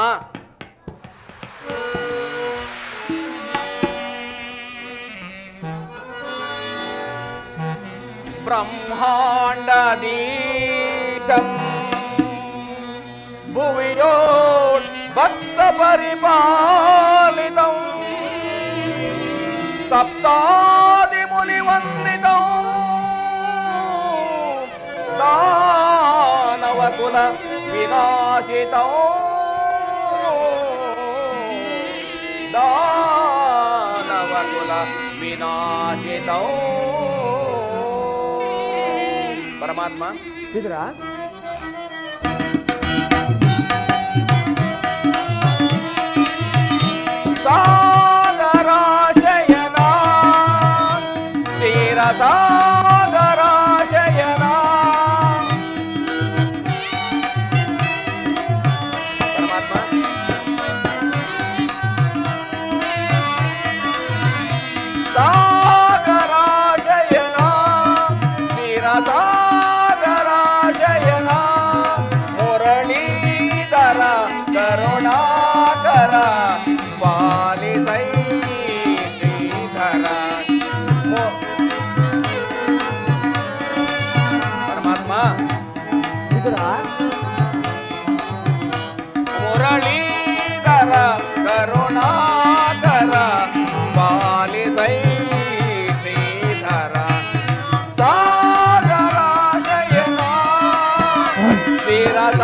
ಬ್ರಹ್ಮಾಂಡದೀಶಂ ಭುವಿಯೋ ಭಕ್ತ ಪರಿಪಾಲಿತಂ ಸಪ್ತಾದಿ ಮುನಿವಂದಿತಂ ದಾನವಕುಲ ವಿನಾಶಿತಂ ದಾನವಕುಲ ವಿನಾಶಿತಂ. ಪರಮಾತ್ಮ, ವಿದುರ, ಸಾಗರಾಶಯನ ಕ್ಷೀರಸಾಗರಾಶಯನ. ಪರಮಾತ್ಮ, ಸಾಗರಾಶಯನ ಕ್ಷೀರಸಾಗರಾಶಯನ ಮುರಳೀಧರ ಕರುಣಾಕರ ಪಾಲಿಸೈ ಶ್ರೀಧರ. ಪರಮಾತ್ಮ, ವಿದುರ, ಮುರಳೀಧರ ಕರುಣಾಕರ ಪಾಲಿಸೈ ಶ್ರೀಧರ. ಸಾಗರಾಶಯನ ಕ್ಷೀರಸಾಗರಾಶಯನ.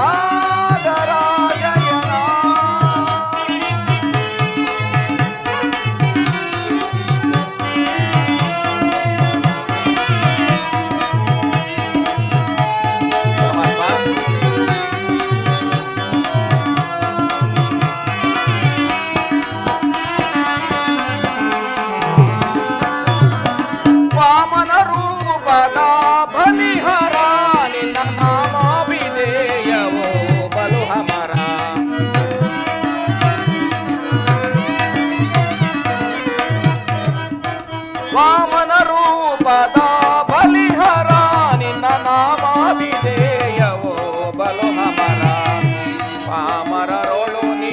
ಪಾಮರರೊಳು ನೀ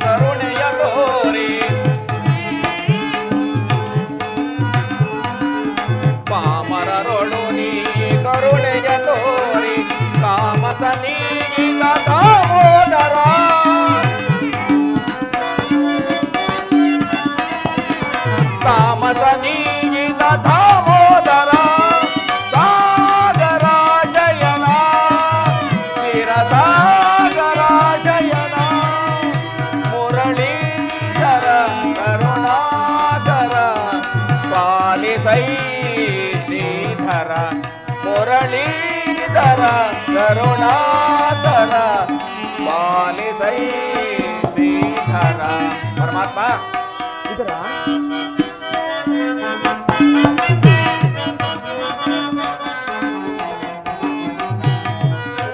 ಕರುಣೆಯ ತೋರಿ ಪಾಮರರೊಳು ನೀ ಕರುಣೆಯ ತೋರಿ ಕಾಮಸ ನೀಗಿದ ದಾಮೋದರ ತಾಮಸ ನೀಗಿದ ದಾಮೋದರ ಸಾಗರ ಶಯನ ಶಿರಸಾಗರ ಶಯನ ಮುರಳೀಧರ ಕರುಣಾಕರ ಪಾಲಿಸೈ ಶ್ರೀಧರ ಮುರಳೀಧರ ಕರುಣಾಕರ ಪಾಲಿಸೈ ಶ್ರೀಧರ ಪರಮಾತ್ಮ ಇದರ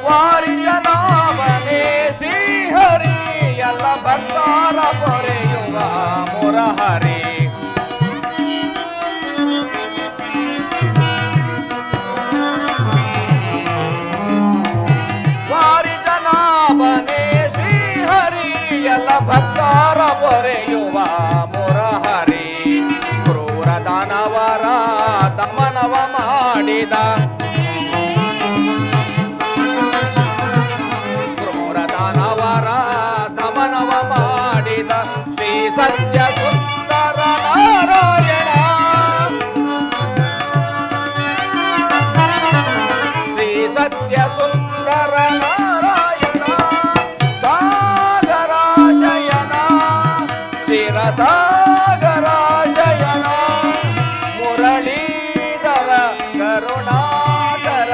ವಾರಿ ಜನಾಭನೆ ಶ್ರೀಹರಿ ಎಲ್ಲ ಭಕ್ತರ ಪೊರೆಯುವ ಮುರಹರಿ ವಾರಿ ಜನಾಭನೆ ಶ್ರೀಹರಿ ಎಲ್ಲ ಭಕ್ತರ ಪೊರೆಯುವ ಮುರಹರಿ ಕ್ರೂರ ದಾನವರ ದಮನವ ಮಾಡಿದ ಕ್ರೂರದಾನವರ ದಮನವ ಮಾಡಿದ ಶ್ರೀ ಸತ್ಯ ಸುಂದರ ನಾರಾಯಣ ಶ್ರೀ ಸತ್ಯ ಸುಂದರ ನಾರಾಯಣ ಸಾಗರ ಶಯನ ಶಿರಸಾಗರ ಶಯನ ಮುರಳೀಧರ ಕರುಣಾಕರ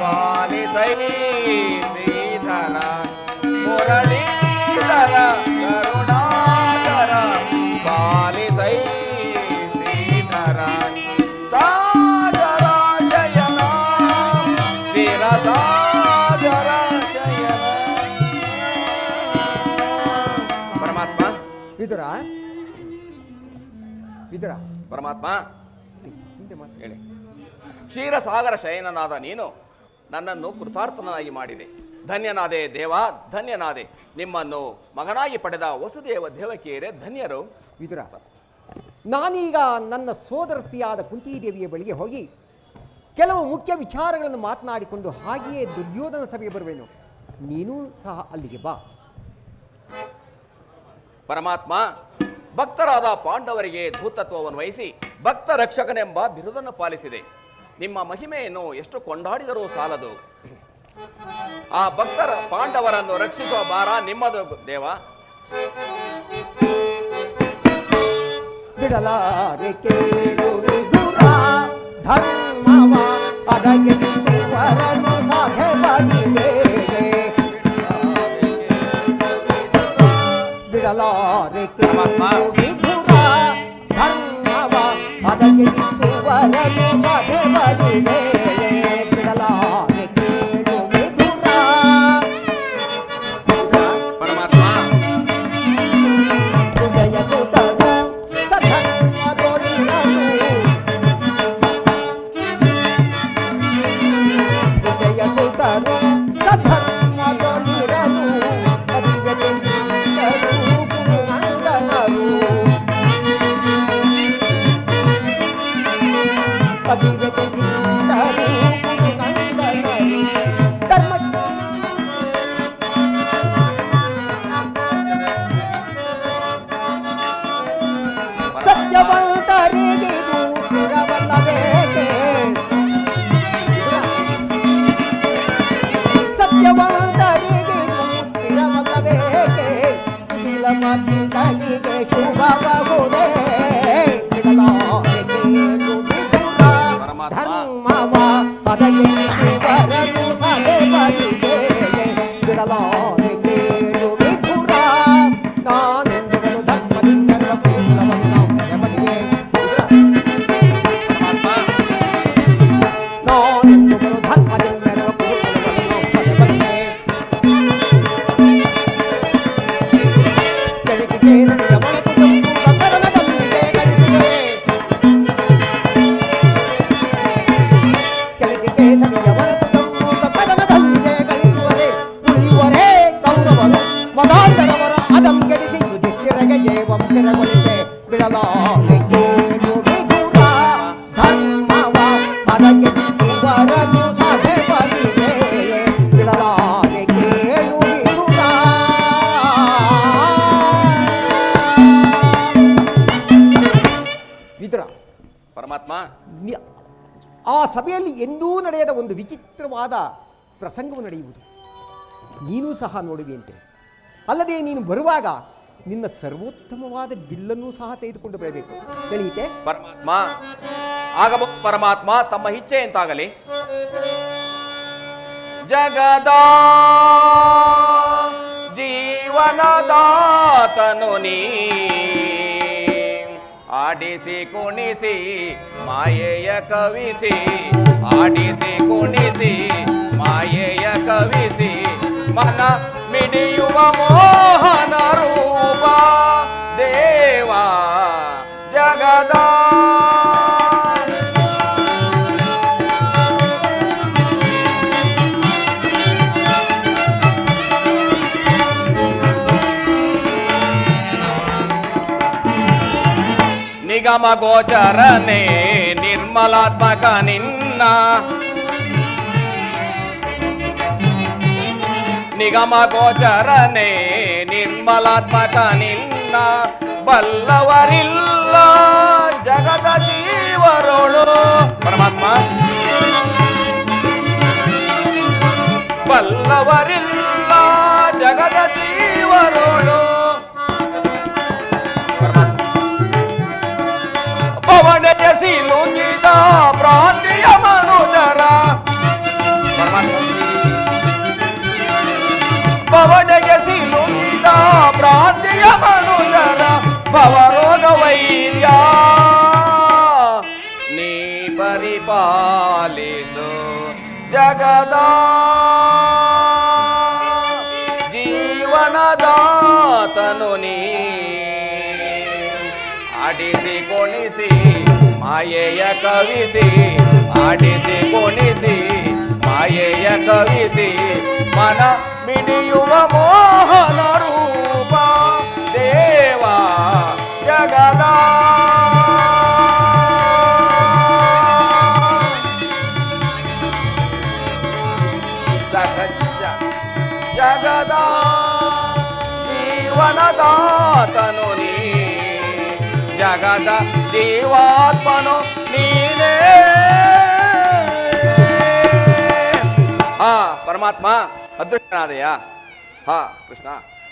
ಪಾಲಿಸೈ ಶ್ರೀಧರ ಮುರಳೀಧರ ಕರುಣಾಕರ ಪಾಲಿಸೈ ಶ್ರೀಧರ ಸಾಗರ ಶಯನ ಶಿರಸಾಗರ ಶಯನ ಪರಮಾತ್ಮ ವಿದುರ ವಿದುರ ಪರಮಾತ್ಮ ಹಿಂದೆ ಮಾತು ಹೇಳಿ. ಕ್ಷೀರಸಾಗರ ಶಯನನಾದ ನೀನು ನನ್ನನ್ನು ಕೃತಾರ್ಥನಾಗಿ ಮಾಡಿದೆ. ಧನ್ಯನಾದೆ ದೇವ, ಧನ್ಯನಾದೆ. ನಿಮ್ಮನ್ನು ಮಗನಾಗಿ ಪಡೆದ ವಸುದೇವ ದೇವಕಿಯರೇ ಧನ್ಯರು. ವಿದುರ, ನಾನೀಗ ನನ್ನ ಸೋದರತಿಯಾದ ಕುಂತಿದೇವಿಯ ಬಳಿಗೆ ಹೋಗಿ ಕೆಲವು ಮುಖ್ಯ ವಿಚಾರಗಳನ್ನು ಮಾತನಾಡಿಕೊಂಡು ಹಾಗೆಯೇ ದುರ್ಯೋಧನ ಸಭೆಗೆ ಬರುವೆನು. ನೀನೂ ಸಹ ಅಲ್ಲಿಗೆ ಬಾ. ಪರಮಾತ್ಮ, ಭಕ್ತರಾದ ಪಾಂಡವರಿಗೆ ಧೂತತ್ವವನ್ನು ವಹಿಸಿ ಭಕ್ತ ರಕ್ಷಕನೆಂಬ ಬಿರುದನ್ನು ಪಾಲಿಸಿದೆ. ನಿಮ್ಮ ಮಹಿಮೆಯನ್ನು ಎಷ್ಟು ಕೊಂಡಾಡಿದರೂ ಸಾಲದು. ಆ ಭಕ್ತರ ಪಾಂಡವರನ್ನು ರಕ್ಷಿಸುವ ಭಾರ ನಿಮ್ಮದು ದೇವ. ಬಿಡಲಾರೆ ಕೇಳು ವಿದುರ ಧರ್ಮವ ಅದಕ್ಕೆ ಬಿಟ್ಟುವರನು ಸಾಧೆ ಬಡಿವೆ. ಬಿಡಲಾರೆ ಕೇಳು ವಿದುರ ಧರ್ಮವ ಅದಕ್ಕೆ ಬಿಟ್ಟುವರನು ಸಾಧೆ ಬಡಿವೆ. ಬಿಡಲಾರೆ ಕೇಳು ವಿದುರ. ಪರಮಾತ್ಮ, ಹೃದಯ ಸುತನ ಸಧರ್ಮದೊಳಿರಲು ಹೃದಯ ಸುತನು ಸಧರ್ಮದೊಳಿರಲು ಅಭಿವ್ಯಕ್ತಿಯಿಂದಲೂ ಗುರುನಂದನರು ಅಭಿವ್ಯಕ್ತಿಯಿಂದಲೂ ಗುರುನಂದನರು ಧರ್ಮ ಸತ್ಯವಂತರಿಗಿದು ಸ್ಥಿರವಲ್ಲಬೇಕೆ. ಸತ್ಯವಂತರಿಗಿದು ಸ್ಥಿರವಲ್ಲಬೇಕೆ. ಕುಟಿಲ ಮತಿಗಳಿಗೆ ಶುಭಬಹುದೇ. ಬಿಡಲಾರೆ ಕೇಳು ವಿದುರ ಧರ್ಮವ ಪದಗೆ ಶಿವರನು ಸದೆ ಬಡಿಗೆ. ಬಿಡಲಾರೆ ಕೇಳು ವಿದುರ ನಾನೆಂದುಗಳು ಧರ್ಮದಿಂದೆಲ್ಲ ಕೂಲವನ್ನು ನಾವು ಬಡಿಗೆ. ನಾನೆಂದುಗಳು ಧರ್ಮದಿಂದೆಲ್ಲ ಕೂಲವನ್ನು ನಾವು ಬಡಿಗೆ. ಬೆಳಕಿಗೆ ನನಗೆ ಒಳಗು ತಂದು ಗಗನದಲ್ಲಿಗೆ ಗಳಿಸುವೆ. ಕೆಳಗಿಗೆ ನನಗೆ ಒಳಗು ತಂದು ಗಗನದಲ್ಲಿಗೆ ಅಂದರವರ ಅದಂ ಗೆಡಿಸಿ ಯುಧಿಷ್ಠಿರಗೆ ಜೇವಂ ಸ್ಥಿರಗೊಳಿಸೆ ಬಿಡಲಾರೆ ಕೇಳು ವಿದುರ ಧರ್ಮವ ಪದಕ್ಕೆ ಬಿಡುವರನು ಸಭೆ ಬಲಿವೆ ಬಿಡಲಾರೆ ಕೇಳು ವಿದುರ. ವಿದುರ, ಪರಮಾತ್ಮ, ಆ ಸಭೆಯಲ್ಲಿ ಎಂದೂ ನಡೆಯದ ಒಂದು ವಿಚಿತ್ರವಾದ ಪ್ರಸಂಗವು ನಡೆಯುವುದು ನೀನು ಸಹ ನೋಡುವೆಯಂತೆ. ಅಲ್ಲದೆ ನೀನು ಬರುವಾಗ ನಿನ್ನ ಸರ್ವೋತ್ತಮವಾದ ಬಿಲ್ಲನ್ನು ಸಹ ತೆಗೆದುಕೊಂಡು ಬರಬೇಕು. ತಿಳಿಯಿತೆ? ಪರಮಾತ್ಮ, ಆಗಬಹುದು ಪರಮಾತ್ಮ, ತಮ್ಮ ಇಚ್ಛೆ ಎಂತಾಗಲಿ. ಜಗದ ಜೀವನದಾತನು ನೀ ಆಡಿಸಿ ಕುಣಿಸಿ ಮಾಯೆಯ ಕವಿಸಿ, ಆಡಿಸಿ ಕುಣಿಸಿ ಮಾಯೆಯ ಕವಿಸಿ, ಮನ ಮಿಡಿಯುವ ಮೋಹನ ರೂಪ ದೇವ ಜಗದ. ನಿಗಮ ಗೋಚರನೆ ನಿರ್ಮಲಾತ್ಮಕ ನಿನ್ನ, ನಿಗಮ ಗೋಚರನೆ ನಿರ್ಮಲಾತ್ಮಕ ನಿನ್ನ, ಬಲ್ಲವರಿಲ್ಲ ಜಗದ ಜೀವರೋಳು. ಪರಮಾತ್ಮ, ಬಲ್ಲವರಿಲ್ಲ ಜಗದ ಜೀವರೋಳು. ಪವನದ ಸಿಲುಕಿದ ಪ್ರಾಂತಿಯ ಮನುಜರ, ಪವನಗೆ ಸಿಲುಕಿದ ಪ್ರಾಂತಿಯ ಮನುಜರ ಭವರೋಗ ವೈದ್ಯ ನೀ ಪರಿಪಾಲಿಸು ಜಗದ ಜೀವನದಾತನು ನೀ ಆಡಿಸಿ ಕುಣಿಸಿ ಮಾಯೆಯ ಕವಿಸಿ, ಆಡಿಸಿ ಕುಣಿಸಿ ಮಾಯೆಯ ಕವಿಸಿ, ಮನ ಮಿಡಿಯುವ ಮೋಹನ ರೂಪ ದೇವ ಜಗದ. ಜಗದ ಜೀವನದಾತನು ನೀ, ಜಗದ ಜೀವಾತ್ಮನು ನೀನೇ. ಹಾ ಪರಮಾತ್ಮ, ಅದೃಷ್ಟನಾದೆಯಾ? ಹಾ ಕೃಷ್ಣ.